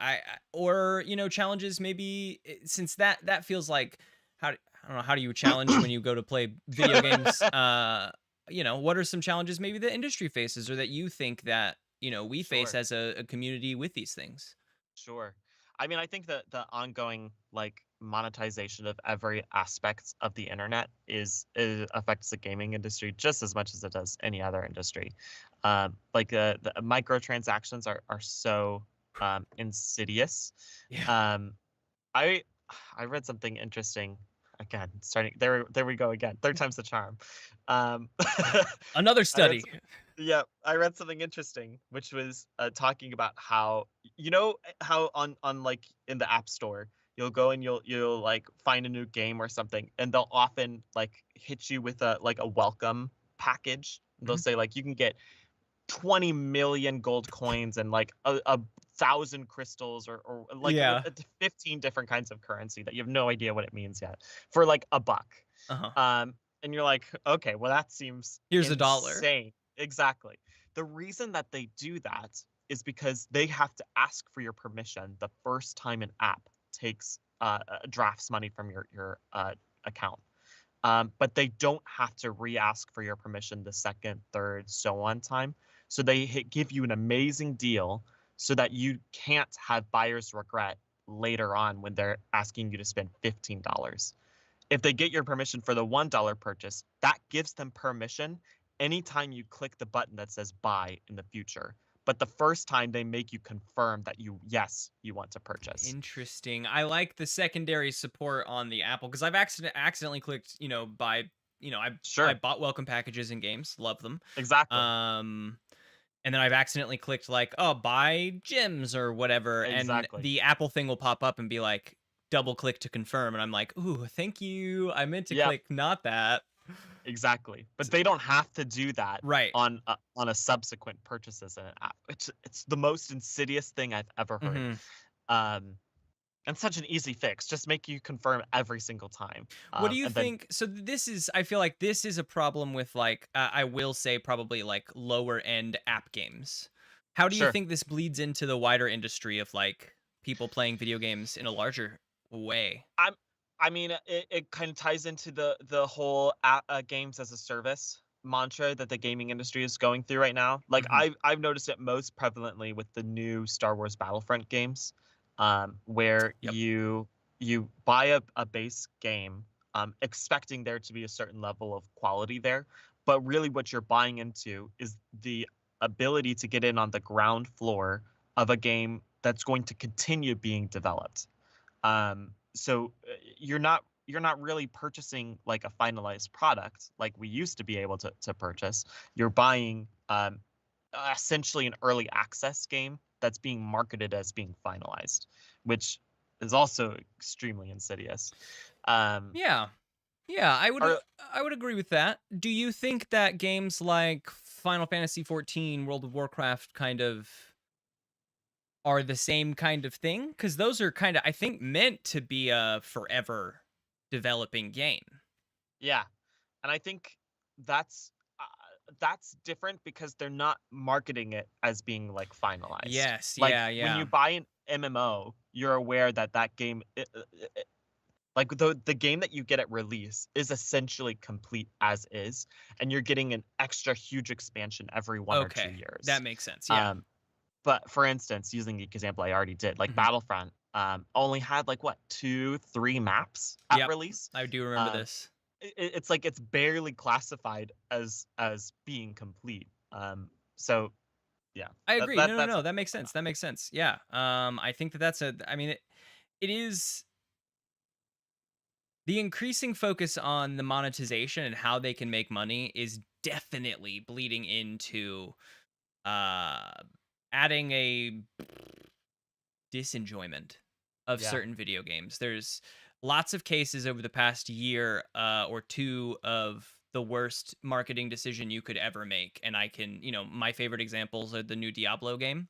Or challenges maybe since that feels like I don't know, how do you challenge when you go to play video games? What are some challenges maybe the industry faces, or that you think that we face Sure. as a community with these things? Sure. I mean, I think that the ongoing like monetization of every aspect of the internet is affects the gaming industry just as much as it does any other industry. Like the microtransactions are so insidious. Yeah. Um, I I read something interesting. Again, starting there we go again. Third time's the charm. Um, Another I read study. yeah, I read something interesting, which was talking about how how on like in the App Store you'll go and you'll like find a new game or something, and they'll often like hit you with a welcome package. They'll Mhm. say like you can get 20 million gold coins and like a thousand crystals or like Yeah. 15 different kinds of currency that you have no idea what it means yet for like a buck. Uh-huh. And you're like, okay, well, that seems Here's a dollar. insane. Exactly. The reason that they do that is because they have to ask for your permission the first time an app takes drafts money from your account. But they don't have to re-ask for your permission the second, third, so on time. So they give you an amazing deal so that you can't have buyer's regret later on when they're asking you to spend $15. If they get your permission for the $1 purchase, that gives them permission anytime you click the button that says buy in the future. But the first time they make you confirm that yes, you want to purchase. Interesting. I like the secondary support on the Apple because I've accidentally clicked, buy, I Sure, bought welcome packages in games, love them. exactly. Um and then I've accidentally clicked like, oh, buy gems or whatever, and Exactly. the Apple thing will pop up and be like, double click to confirm, and I'm like, ooh, thank you. I meant to Yep. click not that. Exactly, but they don't have to do that Right. on a subsequent purchases in an app. It's the most insidious thing I've ever heard, Hmm. um, and such an easy fix. Just make you confirm every single time, What do you and then think? So this is, I feel like this is a problem with like, I will say probably like lower end app games. How do you sure. think this bleeds into the wider industry of like people playing video games in a larger way? I'm I mean, it kind of ties into the whole games as a service mantra that the gaming industry is going through right now. Like Hmm. I've noticed it most prevalently with the new Star Wars Battlefront games, where Yep. you buy a base game, expecting there to be a certain level of quality there, but really what you're buying into is the ability to get in on the ground floor of a game that's going to continue being developed. So you're not really purchasing like a finalized product like we used to be able to purchase. You're buying essentially an early access game that's being marketed as being finalized, which is also extremely insidious. Um, Yeah. Yeah, are I would agree with that. Do you think that games like Final Fantasy 14, World of Warcraft kind of are the same kind of thing? Because those are kind of, I think, meant to be a forever developing game. Yeah, and I think that's that's different because they're not marketing it as being like finalized. Yes, Like yeah, when yeah. you buy an MMO, you're aware that that game like the game that you get at release is essentially complete as is, and you're getting an extra huge expansion every 1 or 2 Okay, years. that makes sense. Yeah. Um, but for instance, using the example I already did, like Mhm. Battlefront, only had like what 2, 3 maps at Yep, release. I do remember Um, this. it's like it's barely classified as being complete. So yeah, I agree. No, no, that's no. what's That makes going sense. on. That makes sense. Yeah. I think that that's a. I mean, it is the increasing focus on the monetization and how they can make money is definitely bleeding into uh adding a disenjoyment of Yeah, certain video games. There's lots of cases over the past year or two of the worst marketing decision you could ever make. And I can, my favorite examples are the new Diablo game.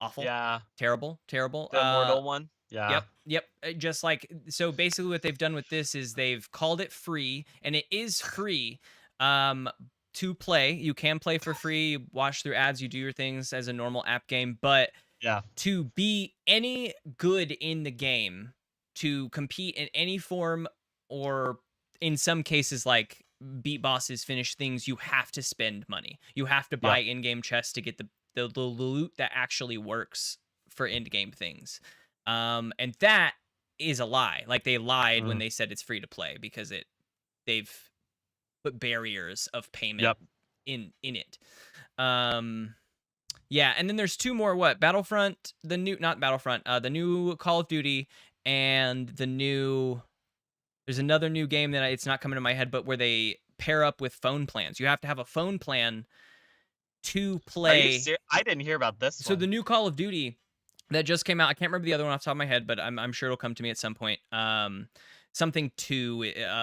Awful, Yeah, terrible, terrible. the Immortal one. Yeah. Yep, yep. Just like, so basically what they've done with this is they've called it free, and it is free um to play. You can play for free, you watch through ads, you do your things as a normal app game, but Yeah. to be any good in the game, to compete in any form, or in some cases like beat bosses, finish things, you have to spend money. You have to Yeah. buy in-game chests to get the loot that actually works for in-game things. And that is a lie. Like, they lied when Mm. they said it's free to play, because they've put barriers of payment Yep. in it. Yeah, and then there's two more. What? Battlefront, not Battlefront, the new Call of Duty, and there's another new game that it's not coming to my head, but where they pair up with phone plans. You have to have a phone plan to Are you play. serious? I didn't hear about this So the one. new Call of Duty that just came out, I can't remember the other one off the top of my head, but I'm sure it'll come to me at some point. Something 2,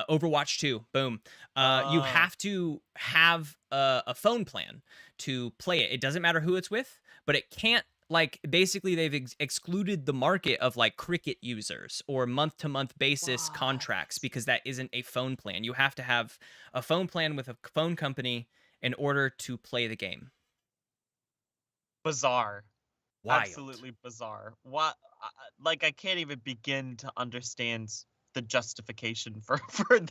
Overwatch 2, boom. You Oh, have to have a phone plan to play it. It doesn't matter who it's with, but it can't, like, basically they've excluded the market of like cricket users or month-to-month basis what? contracts, because that isn't a phone plan. You have to have a phone plan with a phone company in order to play the game. Bizarre. Wild. Absolutely bizarre. What? Like, I can't even begin to understand the justification for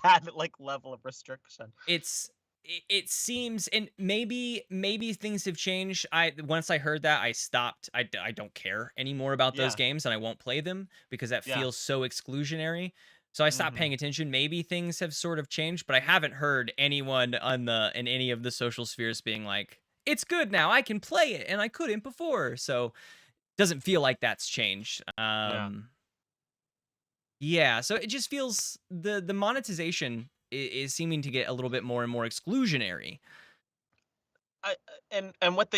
that like level of restriction. It seems, and maybe things have changed. Once I heard that, I stopped. I don't care anymore about those Yeah. games, and I won't play them because that Yeah. feels so exclusionary. So I stopped Hmm. paying attention. Maybe things have sort of changed, but I haven't heard anyone in any of the social spheres being like, it's good now, I can play it and I couldn't before. So doesn't feel like that's changed. Yeah. Yeah, so it just feels the monetization is seeming to get a little bit more and more exclusionary. I, and what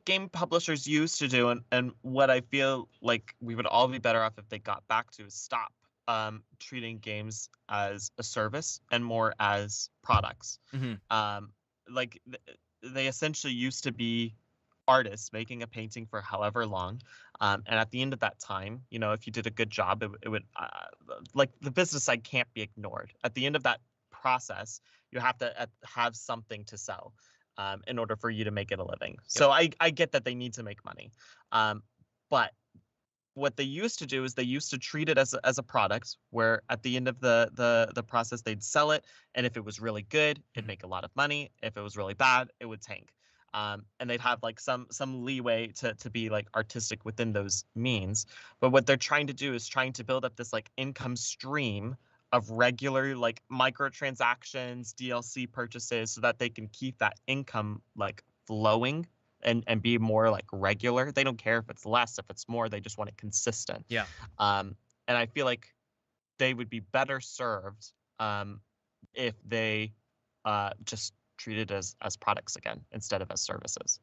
game publishers used to do, and what I feel like we would all be better off if they got back to, is stop treating games as a service and more as products. Mhm. Um, like they essentially used to be artists making a painting for however long, and at the end of that time, if you did a good job, it would like, the business side can't be ignored. At the end of that process, you have to have something to sell, in order for you to make it a living. Yep. So I get that they need to make money, but what they used to do is they used to treat it as a product, where at the end of the process they'd sell it, and if it was really good, it'd Mhm. make a lot of money. If it was really bad, it would tank. And they'd have like some leeway to be like artistic within those means. But what they're trying to do is trying to build up this like income stream of regular like microtransactions, DLC purchases, so that they can keep that income like flowing and be more like regular. They don't care if it's less, if it's more, they just want it consistent. Yeah. Um, and I feel like they would be better served, if they just treat it as products again instead of as services.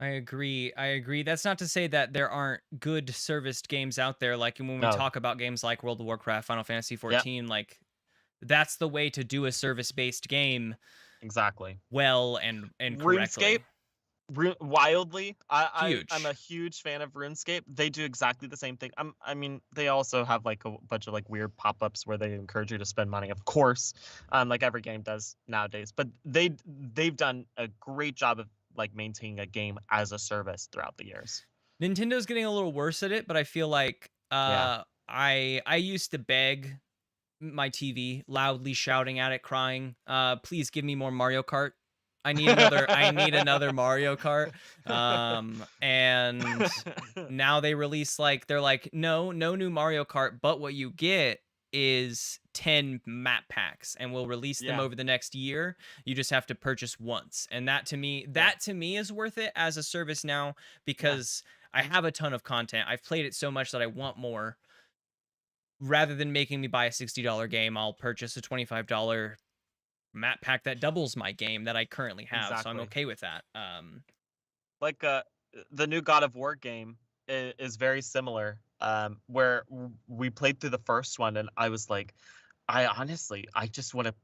I agree. I agree. That's not to say that there aren't good serviced games out there. Like, when we No. talk about games like World of Warcraft, Final Fantasy Yeah, 14, like, that's the way to do a service-based game exactly. well and RuneScape, correctly. wildly, I'm a Huge. huge fan of RuneScape. They do exactly the same thing. I mean, they also have like a bunch of like weird pop-ups where they encourage you to spend money, of course, like every game does nowadays. But they've done a great job of like maintaining a game as a service throughout the years. Nintendo's getting a little worse at it, but I feel like Yeah. I used to beg my TV, loudly shouting at it, crying, please give me more Mario Kart. I need another Mario Kart. And now they release, like, they're like, no new Mario Kart, but what you get is 10 map packs, and we'll release them Yeah. over the next year. You just have to purchase once. And that to me, Yeah. is worth it as a service now, Yeah. because I have a ton of content. I've played it so much that I want more. Rather than making me buy a $60 game, I'll purchase a $25 map pack that doubles my game that I currently have. So I'm Exactly. okay with that. Like the new God of War game is very similar. Where we played through the first one, and I was like, I honestly, I just want to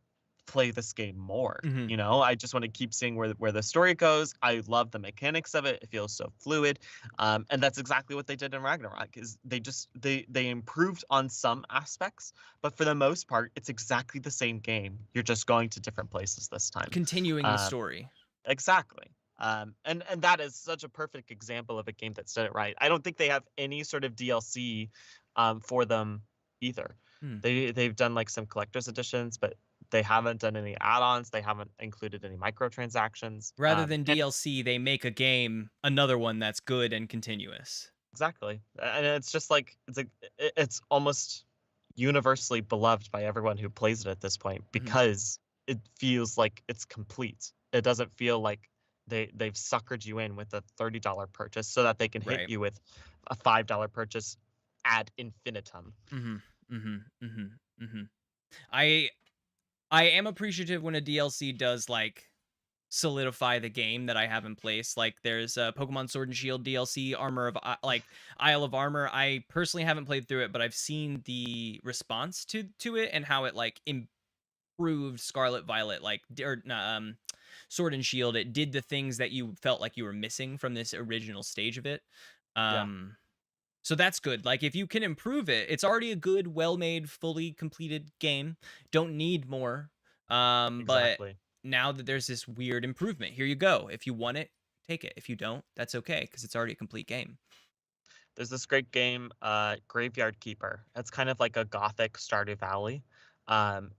play this game more. Mhm. I just want to keep seeing where the story goes. I love the mechanics of it. It feels so fluid. And that's exactly what they did in Ragnarok. Is they improved on some aspects, but for the most part, it's exactly the same game. You're just going to different places this time. Continuing the Um, story. exactly. And that is such a perfect example of a game that did it right. I don't think they have any sort of DLC for them either. Hmm. They've done like some collector's editions, but they haven't done any add-ons. They haven't included any microtransactions. Rather than And DLC, they make a game, another one that's good and continuous. exactly, and it's just like it's almost universally beloved by everyone who plays it at this point Mhm. because it feels like it's complete. It doesn't feel like they've suckered you in with a $30 purchase so that they can hit Right. you with a $5 purchase ad infinitum. Mhm. Mhm. Mhm. Mhm. I I am appreciative when a DLC does like solidify the game that I have in place. Like there's a Pokemon Sword and Shield DLC, like Isle of Armor. I personally haven't played through it, but I've seen the response to it and how it like improved Scarlet Violet, like Sword and Shield. It did the things that you felt like you were missing from this original stage of it. Yeah, Um, so that's good. Like if you can improve it, it's already a good, well-made, fully completed game. Don't need more. But exactly. now that there's this weird improvement, here you go. If you want it, take it. If you don't, that's okay because it's already a complete game. There's this great game, Graveyard Keeper. It's kind of like a gothic Stardew Valley, and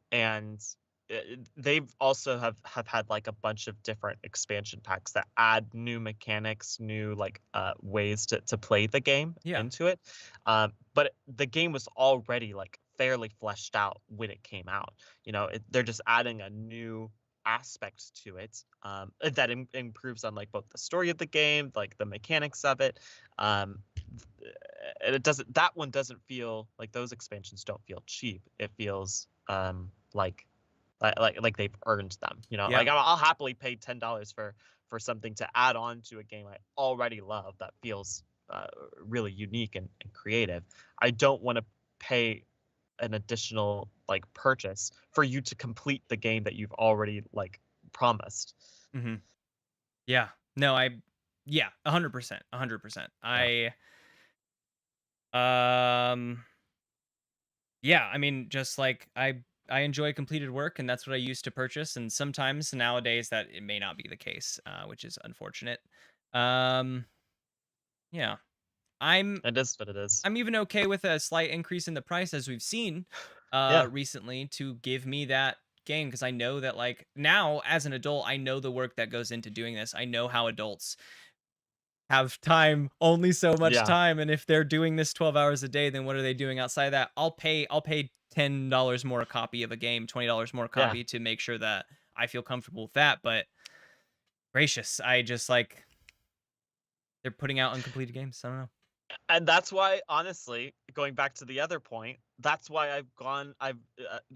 they've also have had like a bunch of different expansion packs that add new mechanics, new like ways to play the game Yeah. into it. But the game was already like fairly fleshed out when it came out. They're just adding a new aspect to it that improves on like both the story of the game, like the mechanics of it. Um, and that one doesn't feel like those expansions don't feel cheap. It feels like they've earned them. Like Yeah. I'll happily pay $10 for something to add on to a game I already love that feels really unique and creative. I don't want to pay an additional like purchase for you to complete the game that you've already like promised. Hmm. Yeah. No, yeah, 100%. 100%. Yeah. Um, yeah, I mean, just like I enjoy completed work, and that's what I used to purchase. And sometimes nowadays that it may not be the case, which is unfortunate. Um, yeah, I'm It is what it is. I'm even okay with a slight increase in the price as we've seen Yeah. recently to give me that game because I know that like now as an adult, I know the work that goes into doing this. I know how adults have time, only so much Yeah. time, and if they're doing this 12 hours a day, then what are they doing outside of that? I'll pay $10 more a copy of a game, $20 more a Yeah. copy to make sure that I feel comfortable with that, but gracious, I just like they're putting out uncompleted games. I don't know. And that's why, honestly, going back to the other point, that's why I've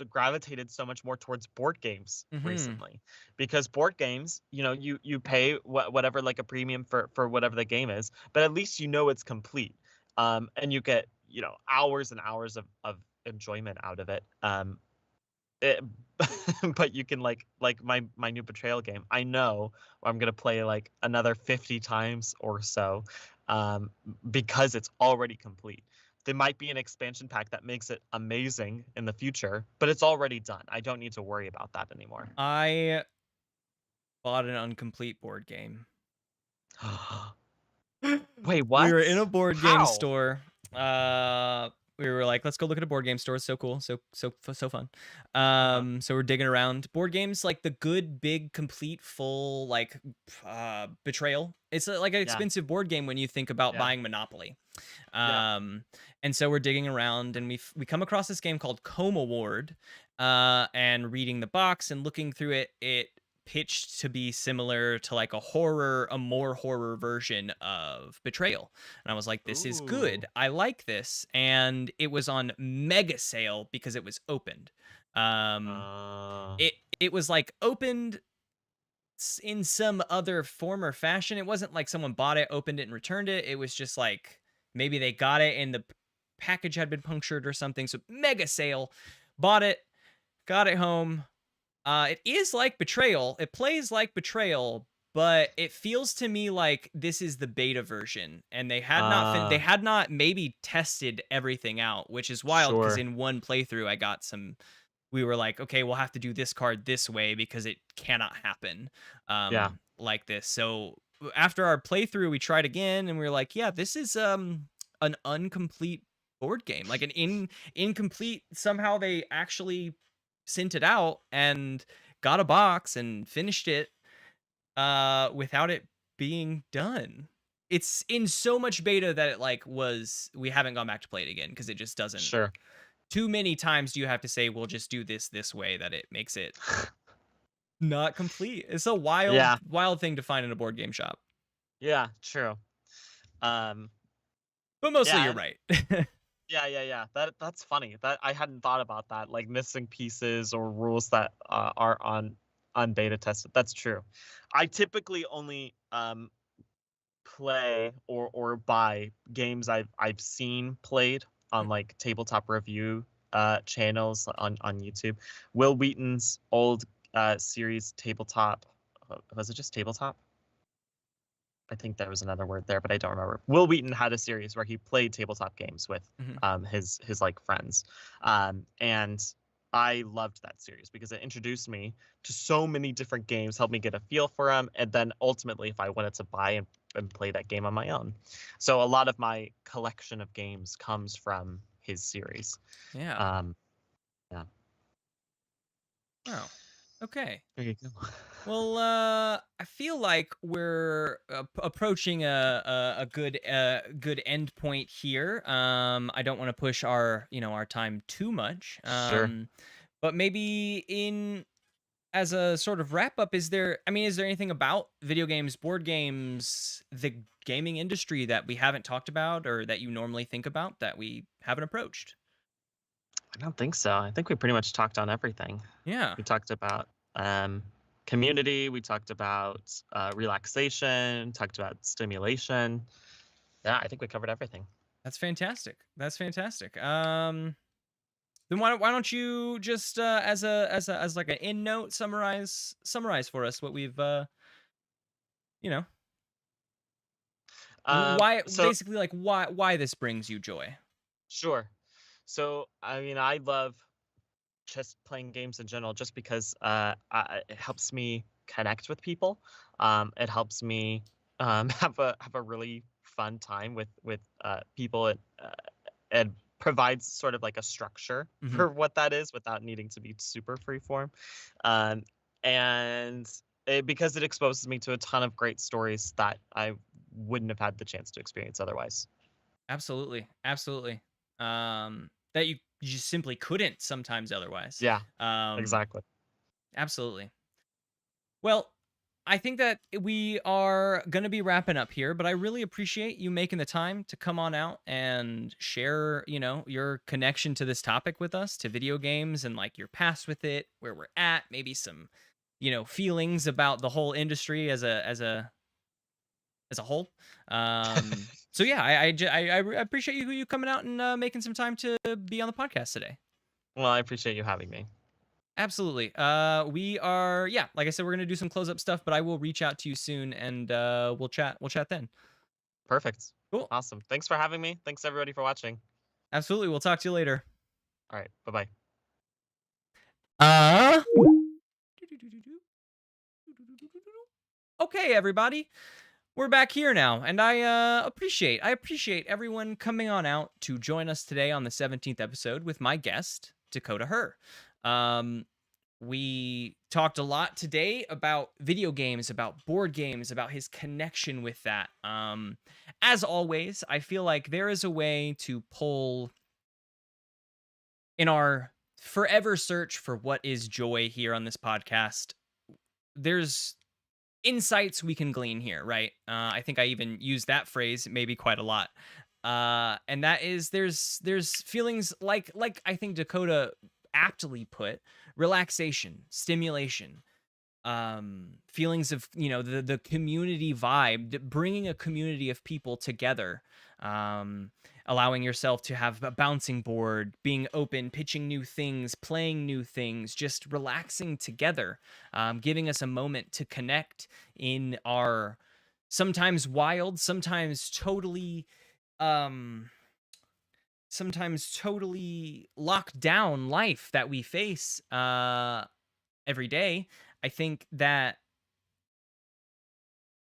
gravitated so much more towards board games Mhm. recently, because board games, you pay whatever like a premium for whatever the game is, but at least it's complete, and you get hours and hours of enjoyment out of it. It, but you can like my new Betrayal game. I know I'm gonna play like another 50 times or so, um, because it's already complete. There might be an expansion pack that makes it amazing in the future, but it's already done. I don't need to worry about that anymore. I bought an incomplete board game. Wait, We what? were in a board game How? store. We were like, let's go look at a board game store. It's so cool, so fun. Uh-huh. So we're digging around board games, like the good, big, complete, full, like Betrayal. It's like an Yeah, expensive board game when you think about yeah, buying Monopoly. yeah. Um, and so we're digging around, and we come across this game called Coma Ward. And reading the box and looking through it, it pitched to be similar to like a more horror version of Betrayal. And I was like, this is good. Ooh. I like this. And it was on mega sale because it was opened. Um, Uh, it it was like opened in some other form or fashion. It wasn't like someone bought it, opened it, and returned it. It was just like maybe they got it and the package had been punctured or something. So mega sale, bought it, got it home, It is like Betrayal. It plays like Betrayal, but it feels to me like this is the beta version, and they Uh, had not maybe tested everything out, which is wild because sure. in one playthrough I got some. We were like, okay, we'll have to do this card this way because it cannot happen Yeah, like this. So after our playthrough, we tried again, and we were like, yeah, this is an incomplete board game, like an incomplete. Somehow they actually sent it out and got a box and finished it without it being done. It's in so much beta that it like was we haven't gone back to play it again because it just doesn't. sure. Too many times do you have to say we'll just do this way that it makes it not complete. It's a Yeah, wild thing to find in a board game shop. yeah, true. Um, But mostly yeah, you're and right. yeah. That's funny. That I hadn't thought about that, like missing pieces or rules that are on beta tested. That's true. I typically only play or buy games I've seen played on like tabletop review channels on YouTube. Will Wheaton's old series tabletop, was it just tabletop? I think there was another word there, but I don't remember. Will Wheaton had a series where he played tabletop games with Mhm. his like friends, and I loved that series because it introduced me to so many different games, helped me get a feel for them, and then ultimately, if I wanted to buy and play that game on my own, so a lot of my collection of games comes from his series. Yeah. Um, yeah, Oh. Okay. there you go. Well, I feel like we're approaching a good end point here. I don't want to push our our time too much. Sure. But maybe in as a sort of wrap up, is there anything about video games, board games, the gaming industry that we haven't talked about or that you normally think about that we haven't approached? I don't think so. I think we pretty much talked on everything. Yeah, We talked about community. We talked about relaxation. Talked about stimulation. Yeah, I think we covered everything. that's fantastic. That's fantastic. Then why don't you just as like an end note summarize for us what we've you know why So basically like why this brings you joy. sure. So I mean, I love just playing games in general, just because it helps me connect with people. It helps me have a really fun time with people. It provides sort of like a structure Hmm. for what that is without needing to be super freeform. Um, and because it exposes me to a ton of great stories that I wouldn't have had the chance to experience otherwise. Absolutely, absolutely. That you just simply couldn't sometimes otherwise. Yeah, Um, exactly. absolutely. Well, I think that we are going to be wrapping up here, but I really appreciate you making the time to come on out and share, your connection to this topic with us, to video games and like your past with it, where we're at, maybe some, feelings about the whole industry as a whole. So yeah, I appreciate you coming out and making some time to be on the podcast today. Well, I appreciate you having me. Absolutely. We are, yeah, like I said, we're gonna do some close up stuff, but I will reach out to you soon and we'll chat. We'll chat then. Perfect. Cool. Awesome. Thanks for having me. Thanks everybody for watching. Absolutely. We'll talk to you later. All right. Bye bye. Uh Okay, everybody. We're back here now, and I appreciate everyone coming on out to join us today on the 17th episode with my guest, Dakota Heer. Um, we talked a lot today about video games, about board games, about his connection with that. As always, I feel like there is a way to pull in our forever search for what is joy here on this podcast. There's insights we can glean here, right? I think I even use that phrase maybe quite a lot. And that is there's feelings like I think Dakota aptly put relaxation, stimulation, feelings of, the community vibe, bringing a community of people together, um, allowing yourself to have a bouncing board, being open, pitching new things, playing new things, just relaxing together, giving us a moment to connect in our sometimes wild, um, sometimes totally locked down life that we face every day. I think that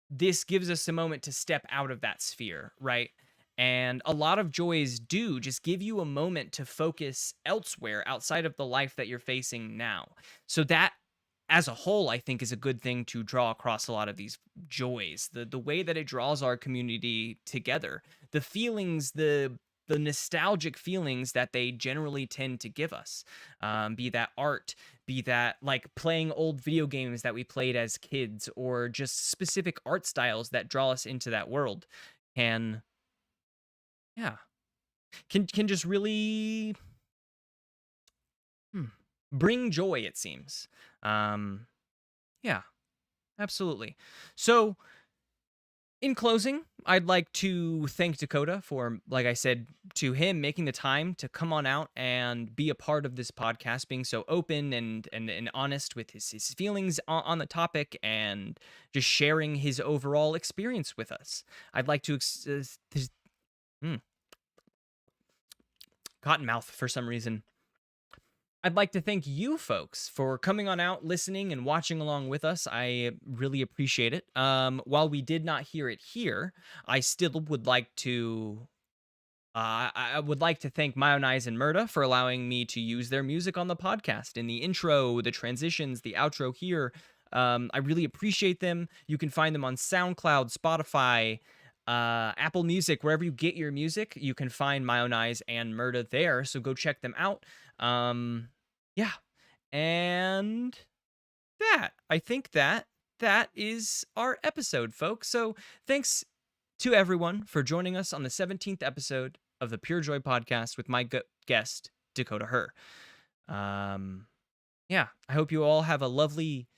this gives us a moment to step out of that sphere, right? And a lot of joys do just give you a moment to focus elsewhere outside of the life that you're facing now. So that as a whole, I think is a good thing to draw across a lot of these joys. The way that it draws our community together, the feelings, the nostalgic feelings that they generally tend to give us, be that art, be that like playing old video games that we played as kids, or just specific art styles that draw us into that world, can yeah can just really hmm, bring joy, it seems. Yeah, absolutely. So in closing, I'd like to thank Dakota for, like I said, to him making the time to come on out and be a part of this podcast, being so open and honest with his feelings on the topic, and just sharing his overall experience with us. I'd like to mm, cotton mouth for some reason. I'd like to thank you folks for coming on out, listening, and watching along with us. I really appreciate it. While we did not hear it here, I still would like to. I would like to thank Mayonnaise and Murda for allowing me to use their music on the podcast, in the intro, the transitions, the outro here. I really appreciate them. You can find them on SoundCloud, Spotify, Apple Music, wherever you get your music. You can find Mayonnaise and Murda there, so go check them out. Yeah, and I think that is our episode, folks. So thanks to everyone for joining us on the 17th episode of the PureJoy Podcast with my guest, Dakota Heer. Yeah, I hope you all have a lovely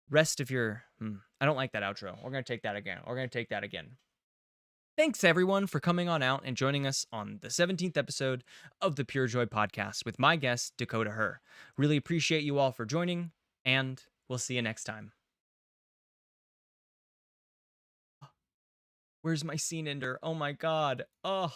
rest of your. I don't like that outro. We're going to take that again. Thanks, everyone, for coming on out and joining us on the 17th episode of the PureJoy Podcast with my guest, Dakota Heer. Really appreciate you all for joining, and we'll see you next time. Where's my scene ender? Oh my god. Oh.